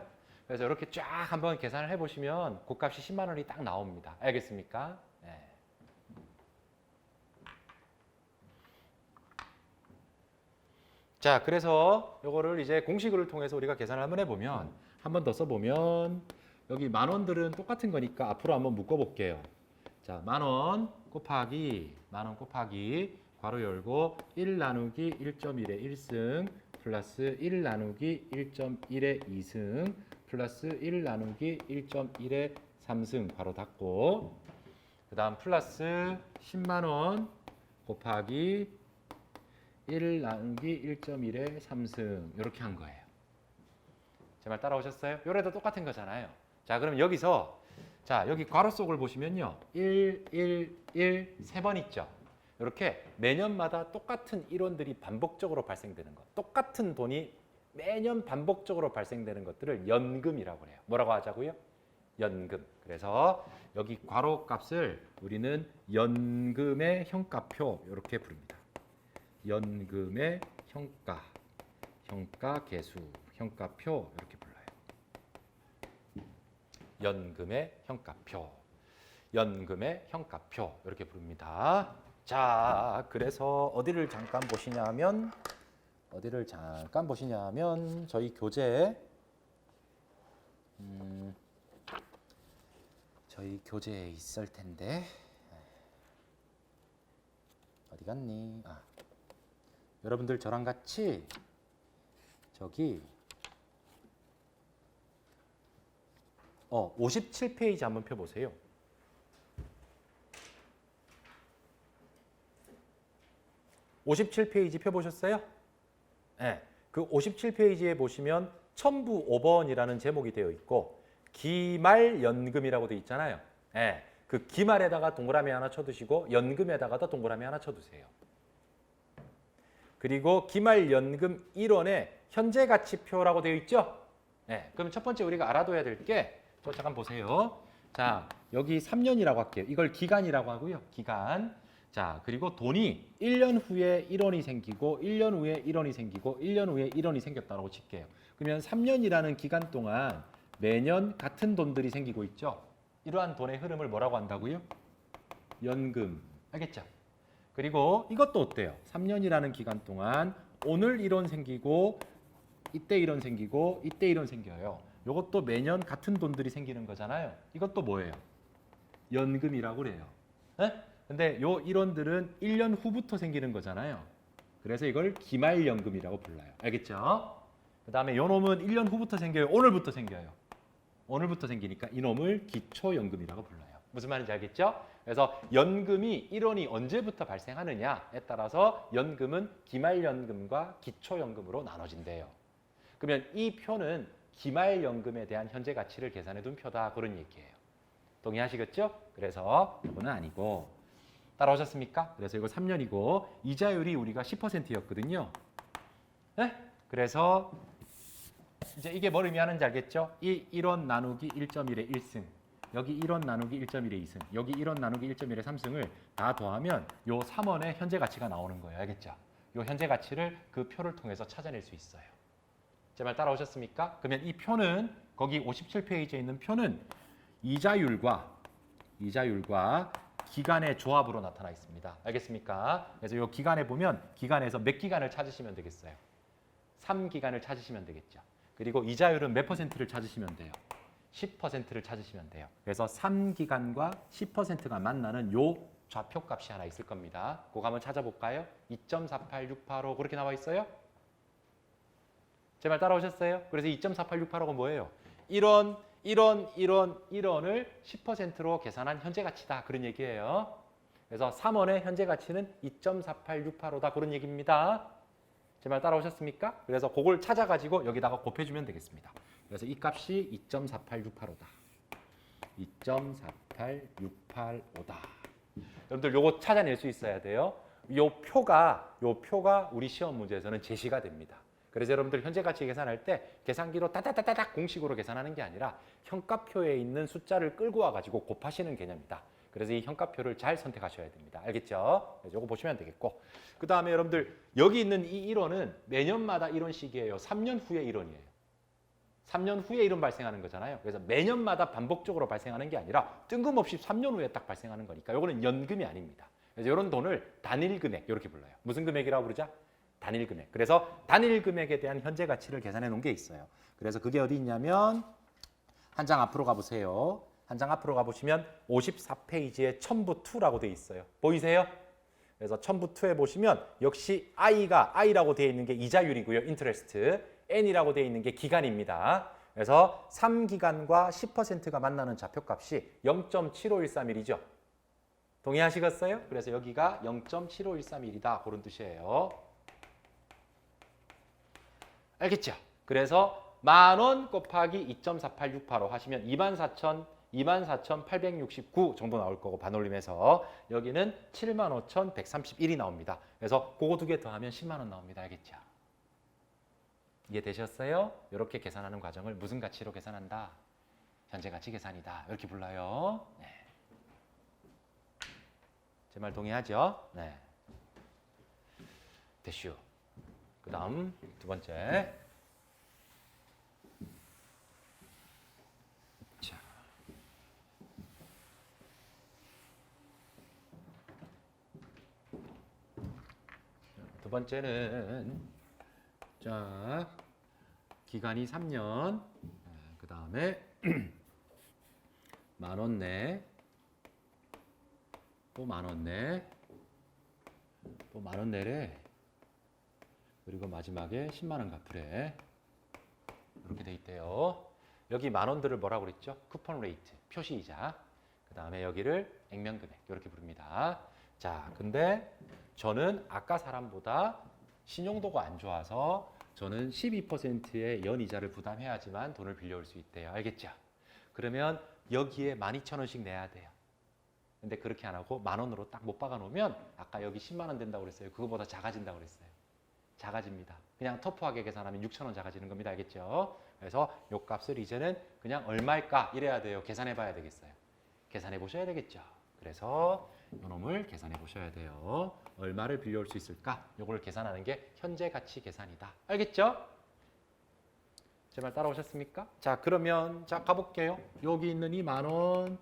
S1: 그래서 이렇게 쫙 한번 계산을 해보시면 곱값이 10만 원이 딱 나옵니다. 알겠습니까? 네. 자, 그래서 이거를 이제 공식을 통해서 우리가 계산을 한번 해보면 한 번 더 써보면 여기 만 원들은 똑같은 거니까 앞으로 한번 묶어볼게요. 자, 만 원 곱하기 괄호 열고 1 나누기 1.1의 1승 플러스 1 나누기 1.1의 2승 플러스 1 나누기 1.1의 3승 괄호 닫고 그 다음 플러스 10만 원 곱하기 1 나누기 1.1의 3승 이렇게 한 거예요. 제 말 따라오셨어요? 요래도 똑같은 거잖아요. 자, 그럼 여기서 자, 여기 괄호 속을 보시면요. 1, 1, 1 세 번 있죠. 이렇게 매년마다 똑같은 일원들이 반복적으로 발생되는 것. 똑같은 돈이 매년 반복적으로 발생되는 것들을 연금이라고 해요. 뭐라고 하자고요? 연금. 그래서 여기 괄호 값을 우리는 연금의 현가표 이렇게 부릅니다. 연금의 현가, 현가 계수, 현가표 이렇게 불러요. 연금의 현가표, 연금의 현가표 이렇게 부릅니다. 자, 그래서 어디를 잠깐 보시냐면 저희 교재에 있을 텐데 어디 갔니? 아, 여러분들 저랑 같이 저기 57페이지 한번 펴보세요. (57페이지) 펴보셨어요? 네, 그 57페이지에 보시면 첨부 5번이라는 제목이 되어 있고 기말연금이라고 되어 있잖아요. 네, 그 기말에다가 동그라미 하나 쳐두시고 연금에다가도 동그라미 하나 쳐두세요. 그리고 기말연금 1원의 현재가치표라고 되어 있죠? 네, 그럼 첫 번째 우리가 알아둬야 될 게 잠깐 보세요. 자, 여기 3년이라고 할게요. 이걸 기간이라고 하고요. 기간. 자, 그리고 돈이 1년 후에 1원이 생기고 1년 후에 1원이 생기고 1년 후에 1원이 생겼다고 칠게요. 그러면 3년이라는 기간 동안 매년 같은 돈들이 생기고 있죠. 이러한 돈의 흐름을 뭐라고 한다고요? 연금. 알겠죠? 그리고 이것도 어때요? 3년이라는 기간 동안 오늘 1원 생기고 이때 1원 생기고 이때 1원 생겨요. 이것도 매년 같은 돈들이 생기는 거잖아요. 이것도 뭐예요? 연금이라고 그래요. 네? 근데 요 1원들은 1년 후부터 생기는 거잖아요. 그래서 이걸 기말연금이라고 불러요. 알겠죠? 그 다음에 요 놈은 1년 후부터 생겨요? 오늘부터 생겨요? 오늘부터 생기니까 이놈을 기초연금이라고 불러요. 무슨 말인지 알겠죠? 그래서 연금이 1원이 언제부터 발생하느냐에 따라서 연금은 기말연금과 기초연금으로 나눠진대요. 그러면 이 표는 기말연금에 대한 현재 가치를 계산해 둔 표다. 그런 얘기예요. 동의하시겠죠? 그래서 이거는 아니고 따라오셨습니까? 그래서 이거 3년이고 이자율이 우리가 10%였거든요. 네? 그래서 이제 이게 뭘 의미하는지 알겠죠? 이 1원 나누기 1.1의 1승 여기 1원 나누기 1.1의 2승 여기 1원 나누기 1.1의 3승을 다 더하면 요 3원의 현재 가치가 나오는 거예요. 알겠죠? 요 현재 가치를 그 표를 통해서 찾아낼 수 있어요. 제 말 따라오셨습니까? 그러면 이 표는 거기 57페이지에 있는 표는 이자율과 기간의 조합으로 나타나 있습니다. 알겠습니까? 그래서 이 기간에 보면 기간에서 몇 기간을 찾으시면 되겠어요? 3기간을 찾으시면 되겠죠. 그리고 이자율은 몇 %를 찾으시면 돼요? 10%를 찾으시면 돼요. 그래서 3기간과 10%가 만나는 요 좌표 값이 하나 있을 겁니다. 그거 한번 찾아볼까요? 2.48685 그렇게 나와 있어요? 제 말 따라오셨어요? 그래서 2.48685가 뭐예요? 1원을 10%로 계산한 현재 가치다. 그런 얘기예요. 그래서 3원의 현재 가치는 2.48685다. 그런 얘기입니다. 제 말 따라오셨습니까? 그래서 그걸 찾아가지고 여기다가 곱해주면 되겠습니다. 그래서 이 값이 2.48685다. 2.48685다. 여러분들 요거 찾아낼 수 있어야 돼요. 요 표가 우리 시험 문제에서는 제시가 됩니다. 그래서 여러분들 현재 가치 계산할 때 계산기로 따다다다닥 공식으로 계산하는 게 아니라 현가표에 있는 숫자를 끌고 와가지고 곱하시는 개념이다. 그래서 이 현가표를 잘 선택하셔야 됩니다. 알겠죠? 그래서 이거 보시면 되겠고 그 다음에 여러분들 여기 있는 이 1원은 매년마다 1원씩이에요. 3년 후에 1원이에요. 3년 후에 1원 발생하는 거잖아요. 그래서 매년마다 반복적으로 발생하는 게 아니라 뜬금없이 3년 후에 딱 발생하는 거니까 이거는 연금이 아닙니다. 그래서 이런 돈을 단일 금액 이렇게 불러요. 무슨 금액이라고 부르자? 단일 금액. 그래서 단일 금액에 대한 현재 가치를 계산해 놓은 게 있어요. 그래서 그게 어디 있냐면 한 장 앞으로 가보세요. 한 장 앞으로 가보시면 54페이지에 첨부2라고 돼 있어요. 보이세요? 그래서 첨부2에 보시면 역시 I라고 되어 있는 게 이자율이고요. 인터레스트. N이라고 되어 있는 게 기간입니다. 그래서 3기간과 10%가 만나는 좌표값이 0.7513일이죠. 동의하시겠어요? 그래서 여기가 0.7513일이다. 그런 뜻이에요. 알겠죠? 그래서 10,000원 곱하기 2.4868로 하시면 24,869 정도 나올 거고 반올림해서 여기는 75,131이 나옵니다. 그래서 그거 두 개 더하면 10만 원 나옵니다. 알겠죠? 이해되셨어요? 이렇게 계산하는 과정을 무슨 가치로 계산한다? 현재 가치 계산이다. 이렇게 불러요. 네. 제 말 동의하죠? 네. 됐슈. 그 다음 두 번째. 자. 두 번째는 자, 기간이 3년. 그 다음에 10,000원 내. 또 10,000원 내. 또 10,000원 내래. 그리고 마지막에 10만 원 갚으래. 이렇게 돼 있대요. 여기 10,000원들을 뭐라고 그랬죠? 쿠폰 레이트, 표시이자. 그 다음에 여기를 액면 금액 이렇게 부릅니다. 자, 근데 저는 아까 사람보다 신용도가 안 좋아서 저는 12%의 연이자를 부담해야지만 돈을 빌려올 수 있대요. 알겠죠? 그러면 여기에 12,000원씩 내야 돼요. 근데 그렇게 안 하고 10,000원으로 딱 못 박아 놓으면 아까 여기 10만 원 된다고 그랬어요. 그거보다 작아진다고 그랬어요. 작아집니다. 그냥 터프하게 계산하면 6,000원 작아지는 겁니다. 알겠죠? 그래서 요 값을 이제는 그냥 얼마일까 이래야 돼요. 계산해 봐야 되겠어요. 계산해 보셔야 되겠죠? 그래서 이놈을 계산해 보셔야 돼요. 얼마를 빌려올 수 있을까? 요걸 계산하는 게 현재 가치 계산이다. 알겠죠? 제 말 따라오셨습니까? 자, 그러면 자 가볼게요. 여기 있는 이 10,000원,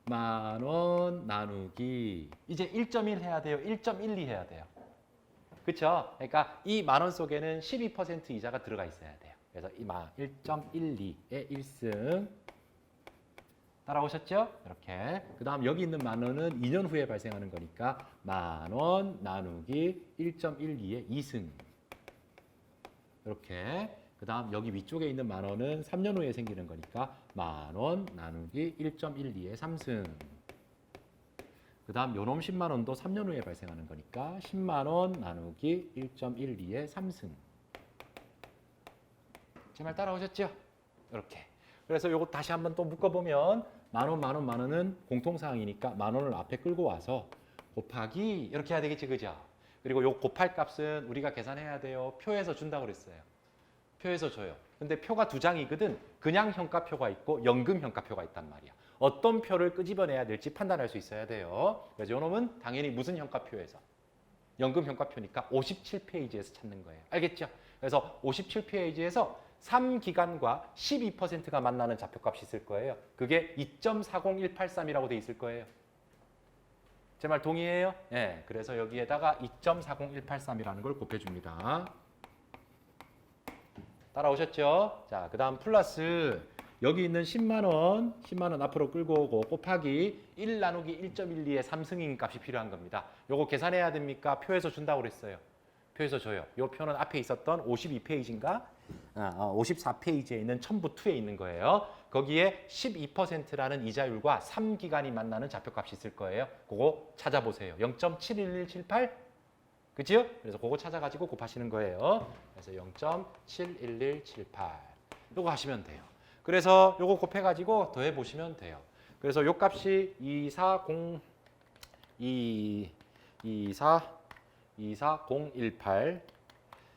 S1: 10,000원 나누기 이제 1.1 해야 돼요. 1.12 해야 돼요. 그렇죠? 그러니까 이 10,000원 속에는 12% 이자가 들어가 있어야 돼요. 그래서 이 1.12의 1승 따라오셨죠? 이렇게. 그 다음 여기 있는 10,000원은 2년 후에 발생하는 거니까 10,000원 나누기 1.12의 2승. 이렇게. 그 다음 여기 위쪽에 있는 10,000원은 3년 후에 생기는 거니까 10,000원 나누기 1.12의 3승. 그 다음 요놈 10만 원도 3년 후에 발생하는 거니까 10만 원 나누기 1.12의 3승. 제 말 따라오셨죠? 이렇게. 그래서 요거 다시 한번 또 묶어보면 10,000원, 10,000원, 10,000원은 공통사항이니까 10,000원을 앞에 끌고 와서 곱하기 이렇게 해야 되겠지, 그죠? 그리고 요 곱할 값은 우리가 계산해야 돼요. 표에서 준다고 그랬어요. 표에서 줘요. 근데 표가 두 장이거든. 그냥 현가표가 있고 연금 현가표가 있단 말이야. 어떤 표를 끄집어내야 될지 판단할 수 있어야 돼요. 그래서 요놈은 당연히 무슨 현가표에서? 연금 현가표니까 57페이지에서 찾는 거예요. 알겠죠? 그래서 57페이지에서 3기간과 12%가 만나는 좌표값이 있을 거예요. 그게 2.40183이라고 돼 있을 거예요. 제 말 동의해요? 네, 그래서 여기에다가 2.40183이라는 걸 곱해줍니다. 따라오셨죠? 자, 그 다음 플러스 여기 있는 10만 원 앞으로 끌고 오고 곱하기 1 나누기 1.12의 3승인 값이 필요한 겁니다. 요거 계산해야 됩니까? 표에서 준다고 그랬어요. 표에서 줘요. 요 표는 앞에 있었던 52페이지인가? 54페이지에 있는 첨부2에 있는 거예요. 거기에 12%라는 이자율과 3기간이 만나는 좌표값이 있을 거예요. 그거 찾아보세요. 0.71178? 그치요? 그래서 그거 찾아가지고 곱하시는 거예요. 그래서 0.71178. 요거 하시면 돼요. 그래서 요거 곱해가지고 더해보시면 돼요. 그래서 요 값이 24018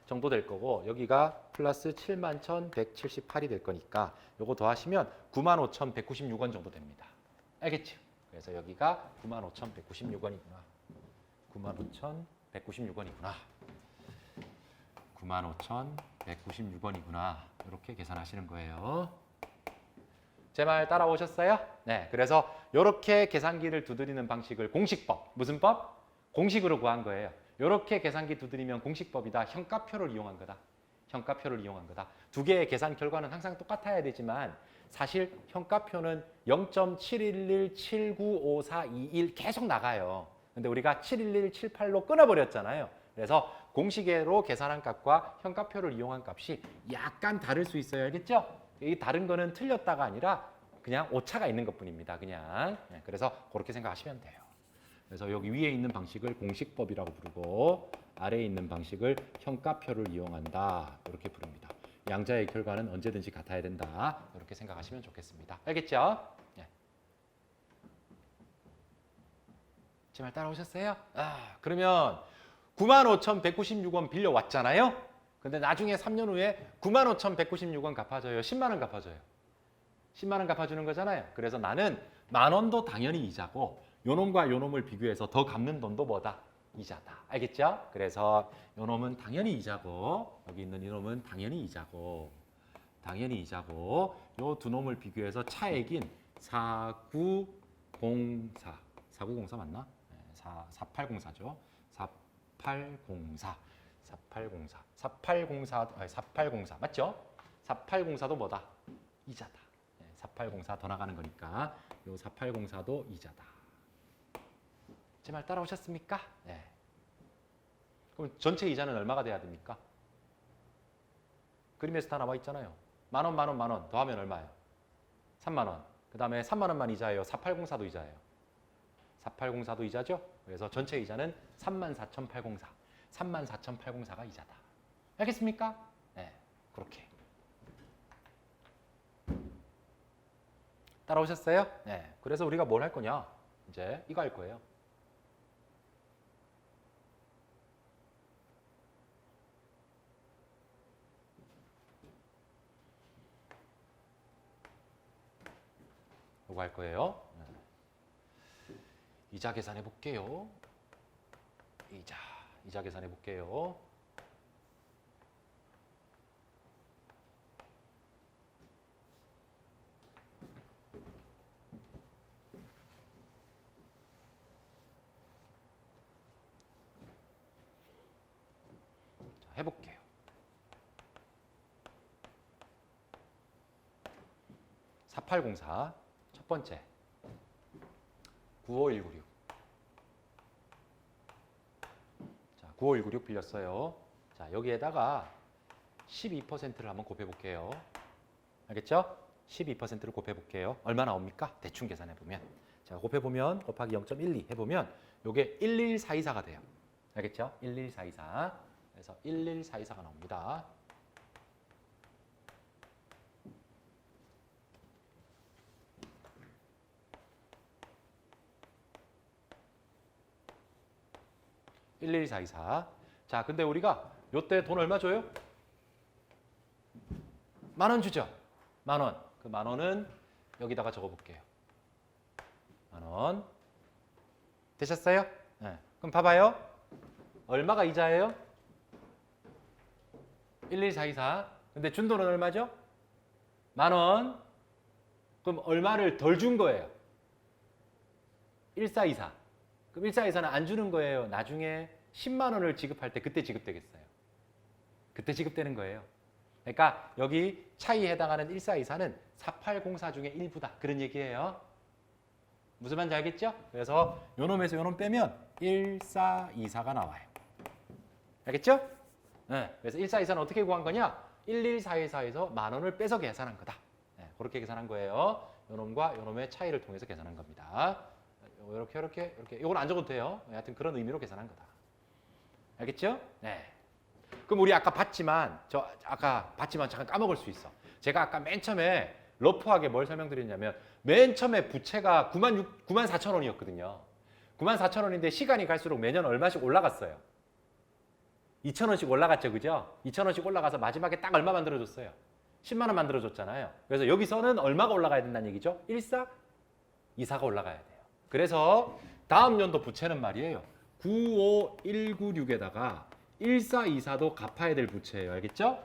S1: 정도 될 거고 여기가 플러스 71,178이 될 거니까 요거 더하시면 95,196원 정도 됩니다. 알겠죠? 그래서 여기가 95,196원이구나. 95,196원이구나. 95,196원이구나. 이렇게 계산하시는 거예요. 제 말 따라오셨어요? 네, 그래서 이렇게 계산기를 두드리는 방식을 공식법, 무슨 법? 공식으로 구한 거예요. 이렇게 계산기 두드리면 공식법이다. 형가표를 이용한 거다. 형가표를 이용한 거다. 두 개의 계산 결과는 항상 똑같아야 되지만 사실 형가표는 0.711795421 계속 나가요. 근데 우리가 71178로 끊어버렸잖아요. 그래서 공식으로 계산한 값과 형가표를 이용한 값이 약간 다를 수 있어요. 알겠죠? 이 다른 거는 틀렸다가 아니라 그냥 오차가 있는 것뿐입니다. 그냥. 그래서 그렇게 생각하시면 돼요. 그래서 여기 위에 있는 방식을 공식법이라고 부르고 아래에 있는 방식을 형가표를 이용한다. 이렇게 부릅니다. 양자의 결과는 언제든지 같아야 된다. 이렇게 생각하시면 좋겠습니다. 알겠죠? 네. 제 말 따라오셨어요? 그러면 95,196원 빌려왔잖아요. 근데 나중에 3년 후에 95,196원 갚아줘요. 10만 원 갚아줘요. 10만 원 갚아주는 거잖아요. 그래서 나는 10,000원도 당연히 이자고 요놈과 요놈을 비교해서 더 갚는 돈도 뭐다? 이자다. 알겠죠? 그래서 요놈은 당연히 이자고 여기 있는 이놈은 당연히 이자고 요 두 놈을 비교해서 차액인 4904 맞나? 4804죠. 4804 맞죠? 4804도 뭐다? 이자다. 4804 더 나가는 거니까 요 4804도 이자다. 제 말 따라오셨습니까? 네. 그럼 전체 이자는 얼마가 돼야 됩니까? 그림에서 다 나와 있잖아요. 만 원 더하면 얼마예요? 3만 원. 그 다음에 3만 원만 이자예요. 4804도 이자예요. 4804도 이자죠? 그래서 전체 이자는 34,804. 34,804가 이자다. 알겠습니까? 네, 그렇게. 따라오셨어요? 네. 그래서 우리가 뭘 할 거냐? 이제 이거 할 거예요. 이거 할 거예요. 이자 계산해 볼게요. 이자 계산해 볼게요. 자, 해볼게요. 4804 첫 번째 95196 자, 95196 빌렸어요. 자, 여기에다가 12%를 한번 곱해 볼게요. 알겠죠? 12%를 곱해 볼게요. 얼마 나옵니까? 대충 계산해 보면. 자, 곱해 보면 곱하기 0.12 해 보면 요게 11424가 돼요. 알겠죠? 11424. 그래서 11424가 나옵니다. 자, 근데 우리가 요때 돈 얼마 줘요? 10,000원 주죠. 10,000원. 그 10,000원은 여기다가 적어볼게요. 10,000원. 되셨어요? 네. 그럼 봐봐요. 얼마가 이자예요? 11424. 근데 준 돈은 얼마죠? 10,000원. 그럼 얼마를 덜 준 거예요? 1424. 그럼 1424는 안 주는 거예요. 나중에 10만 원을 지급할 때 그때 지급되겠어요. 그때 지급되는 거예요. 그러니까 여기 차이에 해당하는 1424는 4804 중에 일부다. 그런 얘기예요. 무슨 말인지 알겠죠? 그래서 요놈에서 요놈 빼면 1424가 나와요. 알겠죠? 네. 그래서 1424는 어떻게 구한 거냐? 11424에서 10,000원을 빼서 계산한 거다. 네. 그렇게 계산한 거예요. 요놈과 요놈의 차이를 통해서 계산한 겁니다. 이렇게. 이건 안 적어도 돼요. 하여튼 그런 의미로 계산한 거다. 알겠죠? 네. 그럼 우리 아까 봤지만 잠깐 까먹을 수 있어. 제가 아까 맨 처음에 러프하게 뭘 설명드렸냐면 맨 처음에 부채가 94,000원이었거든요. 94,000원인데 시간이 갈수록 매년 얼마씩 올라갔어요. 2,000원씩 올라갔죠. 그죠? 2,000원씩 올라가서 마지막에 딱 얼마 만들어줬어요? 10만 원 만들어줬잖아요. 그래서 여기서는 얼마가 올라가야 된다는 얘기죠? 1424가 올라가야 돼요. 그래서 다음 연도 부채는 말이에요. 95196에다가 1424도 갚아야 될 부채예요. 알겠죠?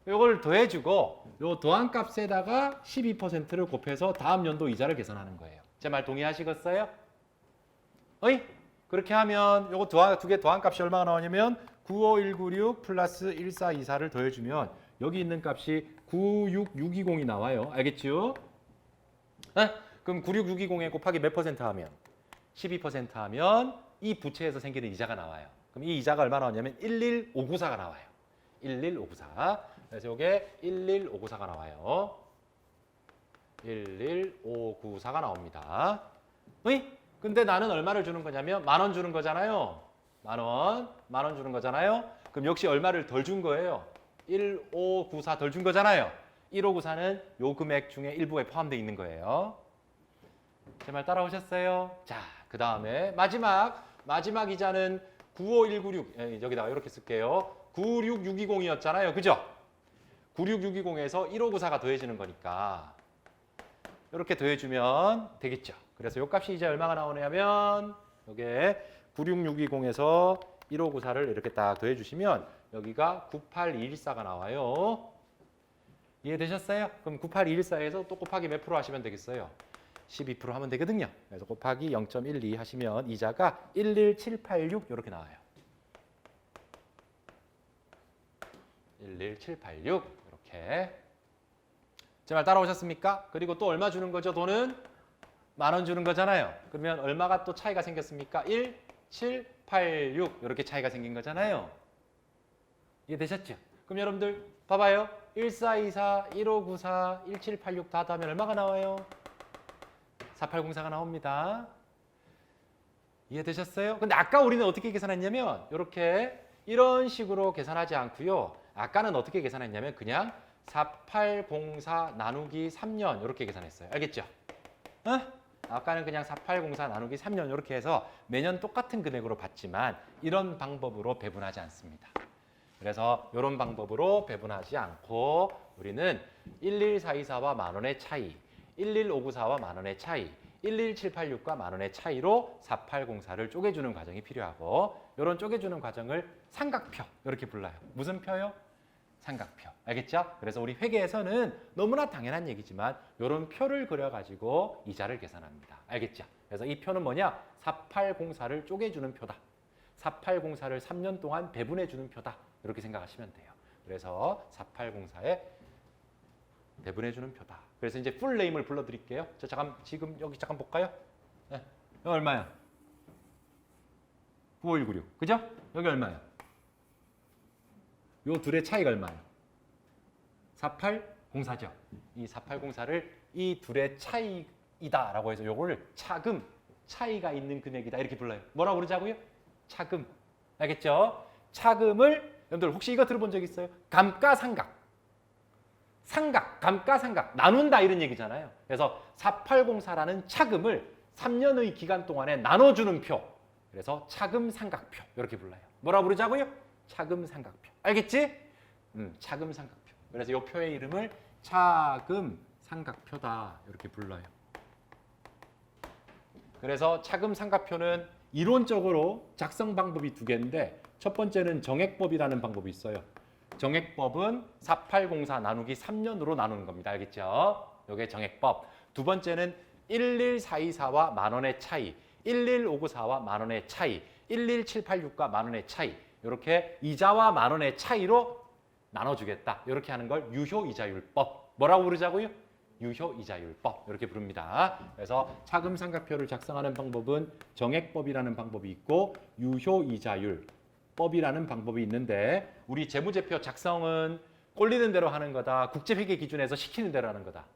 S1: 이걸 더해주고 요 더한 값에다가 12%를 곱해서 다음 연도 이자를 계산하는 거예요. 제 말 동의하시겠어요? 어이? 그렇게 하면 요거 두 개 더한 값이 얼마가 나오냐면 95196 플러스 1424를 더해주면 여기 있는 값이 96620이 나와요. 알겠죠? 네? 그럼 96620에 곱하기 몇 퍼센트 하면? 12% 하면 이 부채에서 생기는 이자가 나와요. 그럼 이 이자가 얼마 나오냐면 11594가 나와요. 11594. 그래서 이게 11594가 나와요. 11594가 나옵니다. 어이? 근데 나는 얼마를 주는 거냐면 10,000원 주는 거잖아요. 만 원 주는 거잖아요. 그럼 역시 얼마를 덜 준 거예요. 1594 덜 준 거잖아요. 1594는 요 금액 중에 일부에 포함되어 있는 거예요. 제 말 따라오셨어요? 자, 그 다음에 마지막 이자는 95196 여기다가 이렇게 쓸게요. 96620이었잖아요. 그죠? 96620에서 1594가 더해지는 거니까 이렇게 더해주면 되겠죠. 그래서 요 값이 이제 얼마가 나오냐면 요게 96620에서 1594를 이렇게 딱 더해주시면 여기가 98214가 나와요. 이해되셨어요? 그럼 98214에서 또 곱하기 몇 프로 하시면 되겠어요? 12% 하면 되거든요. 그래서 곱하기 0.12 하시면 이자가 11786 이렇게 나와요. 11786 이렇게. 제 말 따라오셨습니까? 그리고 또 얼마 주는 거죠? 돈은 10,000원 주는 거잖아요. 그러면 얼마가 또 차이가 생겼습니까? 1786 이렇게 차이가 생긴 거잖아요. 이해되셨죠? 그럼 여러분들 봐봐요. 1424, 1594, 1786 다 더하면 얼마가 나와요? 4804가 나옵니다. 이해되셨어요? 근데 아까 우리는 어떻게 계산했냐면 이렇게 이런 식으로 계산하지 않고요. 아까는 어떻게 계산했냐면 그냥 4804 나누기 3년 이렇게 계산했어요. 알겠죠? 아까는 그냥 4804 나누기 3년 이렇게 해서 매년 똑같은 금액으로 받지만 이런 방법으로 배분하지 않습니다. 그래서 이런 방법으로 배분하지 않고 우리는 11424와 10,000원의 차이, 11594와 10,000원의 차이, 11786과 10,000원의 차이로 4804를 쪼개주는 과정이 필요하고 이런 쪼개주는 과정을 삼각표 이렇게 불러요. 무슨 표요? 삼각표. 알겠죠? 그래서 우리 회계에서는 너무나 당연한 얘기지만 이런 표를 그려가지고 이자를 계산합니다. 알겠죠? 그래서 이 표는 뭐냐? 4804를 쪼개주는 표다. 4804를 3년 동안 배분해주는 표다. 이렇게 생각하시면 돼요. 그래서 4804에 배분해주는 표다. 그래서 이제 풀네임을 불러드릴게요. 지금 여기 잠깐 볼까요? 네. 여기 얼마야? 95196. 그죠? 여기 얼마야? 요 둘의 차이가 얼마예요? 4804죠. 이 4804를 이 둘의 차이이다라고 해서 요거를 차금, 차이가 있는 금액이다 이렇게 불러요. 뭐라고 그러자고요? 차금. 알겠죠? 차금을 여러분들 혹시 이거 들어본 적 있어요? 감가상각. 상각, 감가상각, 나눈다 이런 얘기잖아요. 그래서 4804라는 차금을 3년의 기간 동안에 나눠주는 표. 그래서 차금상각표 이렇게 불러요. 뭐라고 부르자고요? 차금상각표. 알겠지? 차금상각표. 그래서 이 표의 이름을 차금상각표다 이렇게 불러요. 그래서 차금상각표는 이론적으로 작성 방법이 두 개인데 첫 번째는 정액법이라는 방법이 있어요. 정액법은 4804 나누기 3년으로 나누는 겁니다. 알겠죠? 이게 정액법. 두 번째는 11424와 10,000원의 차이, 11594와 10,000원의 차이, 11786과 10,000원의 차이 이렇게 이자와 10,000원의 차이로 나눠주겠다. 이렇게 하는 걸 유효이자율법. 뭐라고 부르자고요? 유효이자율법 이렇게 부릅니다. 그래서 차금상각표를 작성하는 방법은 정액법이라는 방법이 있고 유효이자율법이라는 방법이 있는데 우리 재무제표 작성은 꼴리는 대로 하는 거다. 국제회계 기준에서 시키는 대로 하는 거다.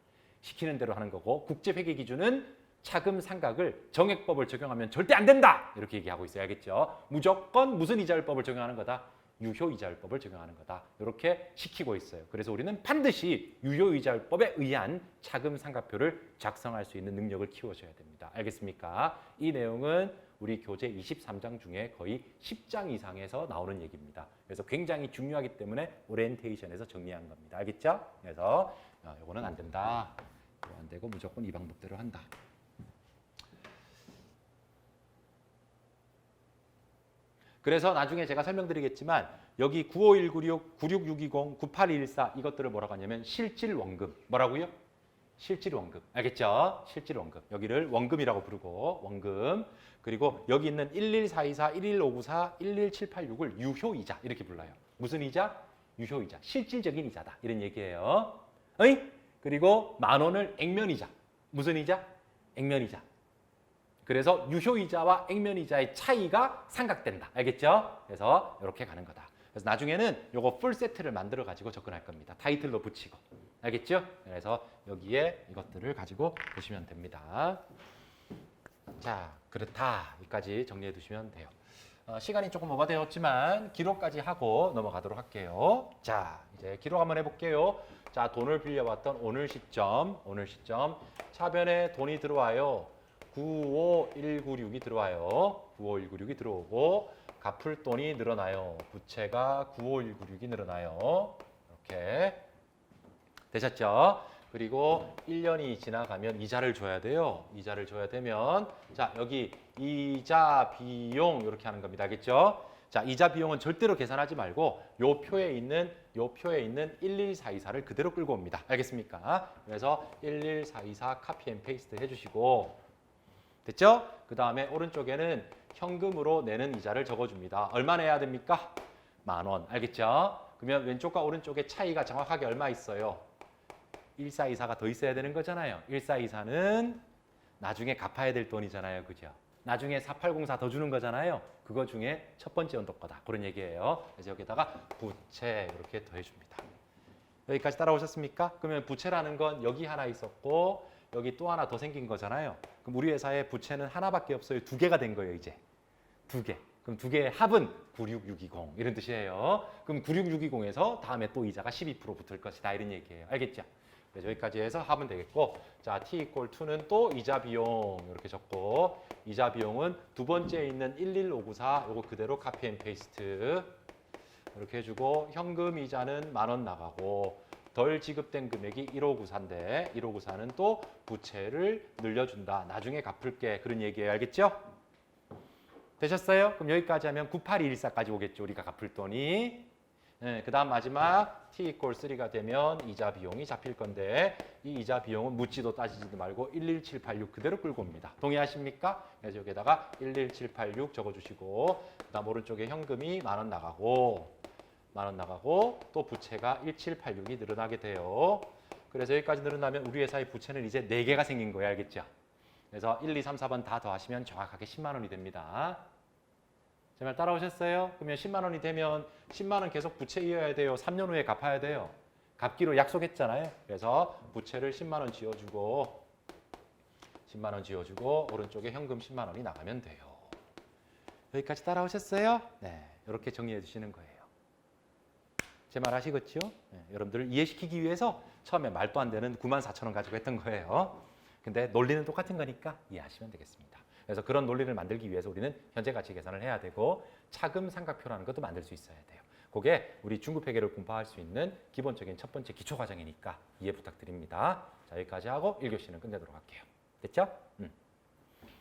S1: 시키는 대로 하는 거고 국제회계 기준은 차금상각을 정액법을 적용하면 절대 안 된다. 이렇게 얘기하고 있어요. 알겠죠? 무조건 무슨 이자율법을 적용하는 거다? 유효이자율법을 적용하는 거다. 이렇게 시키고 있어요. 그래서 우리는 반드시 유효이자율법에 의한 차금상각표를 작성할 수 있는 능력을 키워줘야 됩니다. 알겠습니까? 이 내용은 우리 교재 23장 중에 거의 10장 이상에서 나오는 얘기입니다. 그래서 굉장히 중요하기 때문에 오리엔테이션에서 정리한 겁니다. 알겠죠? 그래서 이거는 안 된다. 이거 안 되고 무조건 이 방법대로 한다. 그래서 나중에 제가 설명드리겠지만 여기 95196, 96620, 9814 이것들을 뭐라고 하냐면 실질원금. 뭐라고요? 실질 원금. 알겠죠? 실질 원금. 여기를 원금이라고 부르고 원금. 그리고 여기 있는 11424, 11594, 11786을 유효이자 이렇게 불러요. 무슨 이자? 유효이자. 실질적인 이자다. 이런 얘기예요. 어이? 그리고 10,000원을 액면이자. 무슨 이자? 액면이자. 그래서 유효이자와 액면이자의 차이가 삼각된다. 알겠죠? 그래서 이렇게 가는 거다. 그래서 나중에는 요거 풀 세트를 만들어 가지고 접근할 겁니다. 타이틀도 붙이고. 알겠죠? 그래서 여기에 이것들을 가지고 보시면 됩니다. 자, 그렇다. 여기까지 정리해 두시면 돼요. 시간이 조금 오버되었지만 기록까지 하고 넘어가도록 할게요. 자, 이제 기록 한번 해볼게요. 자, 돈을 빌려왔던 오늘 시점 차변에 돈이 들어와요. 95196이 들어와요. 95196이 들어오고 갚을 돈이 늘어나요. 부채가 95196이 늘어나요. 이렇게 되셨죠? 그리고 1년이 지나가면 이자를 줘야 돼요. 이자를 줘야 되면 자, 여기 이자 비용 이렇게 하는 겁니다. 알겠죠? 자, 이자 비용은 절대로 계산하지 말고 요 표에 있는 11424를 그대로 끌고 옵니다. 알겠습니까? 그래서 11424 카피 앤 페이스트 해 주시고 됐죠? 그다음에 오른쪽에는 현금으로 내는 이자를 적어 줍니다. 얼마 내야 됩니까? 10,000원. 알겠죠? 그러면 왼쪽과 오른쪽에 차이가 정확하게 얼마 있어요? 1424가 더 있어야 되는 거잖아요. 1424는 나중에 갚아야 될 돈이잖아요. 그죠? 나중에 4804 더 주는 거잖아요. 그거 중에 첫 번째 연도 거다. 그런 얘기예요. 그래서 여기다가 부채 이렇게 더해줍니다. 여기까지 따라오셨습니까? 그러면 부채라는 건 여기 하나 있었고 여기 또 하나 더 생긴 거잖아요. 그럼 우리 회사의 부채는 하나밖에 없어요. 2개가 된 거예요. 이제 2개. 그럼 2개의 합은 96620 이런 뜻이에요. 그럼 96620에서 다음에 또 이자가 12% 붙을 것이다. 이런 얘기예요. 알겠죠? 그래서 여기까지 해서 합은 되겠고 자, T=2는 또 이자 비용 이렇게 적고 이자 비용은 두 번째에 있는 11594 요거 그대로 카피 앤 페이스트 이렇게 해주고 현금 이자는 10,000원 나가고 덜 지급된 금액이 1594인데 1594는 또 부채를 늘려준다. 나중에 갚을게. 그런 얘기예요. 알겠죠? 되셨어요? 그럼 여기까지 하면 98214까지 오겠죠. 우리가 갚을 돈이. 네, 그 다음 마지막 T=3가 되면 이자 비용이 잡힐 건데 이 이자 비용은 묻지도 따지지도 말고 11786 그대로 끌고 옵니다. 동의하십니까? 그래서 여기다가 11786 적어주시고 그 다음 오른쪽에 현금이 10,000원 나가고 또 부채가 1786이 늘어나게 돼요. 그래서 여기까지 늘어나면 우리 회사의 부채는 이제 4개가 생긴 거예요. 알겠죠? 그래서 1, 2, 3, 4번 다 더하시면 정확하게 10만 원이 됩니다. 제 말 따라오셨어요? 그러면 10만 원이 되면 10만 원 계속 부채 이어야 돼요. 3년 후에 갚아야 돼요. 갚기로 약속했잖아요. 그래서 부채를 10만 원 지어주고 10만 원 지어주고 오른쪽에 현금 10만 원이 나가면 돼요. 여기까지 따라오셨어요? 네, 이렇게 정리해 주시는 거예요. 제 말 아시겠죠? 네, 여러분들을 이해시키기 위해서 처음에 말도 안 되는 94,000원 가지고 했던 거예요. 근데 논리는 똑같은 거니까 이해하시면 되겠습니다. 그래서 그런 논리를 만들기 위해서 우리는 현재 가치 계산을 해야 되고 차금 삼각표라는 것도 만들 수 있어야 돼요. 그게 우리 중급 회계를 공부할 수 있는 기본적인 첫 번째 기초 과정이니까 이해 부탁드립니다. 자, 여기까지 하고 1교시는 끝내도록 할게요. 됐죠?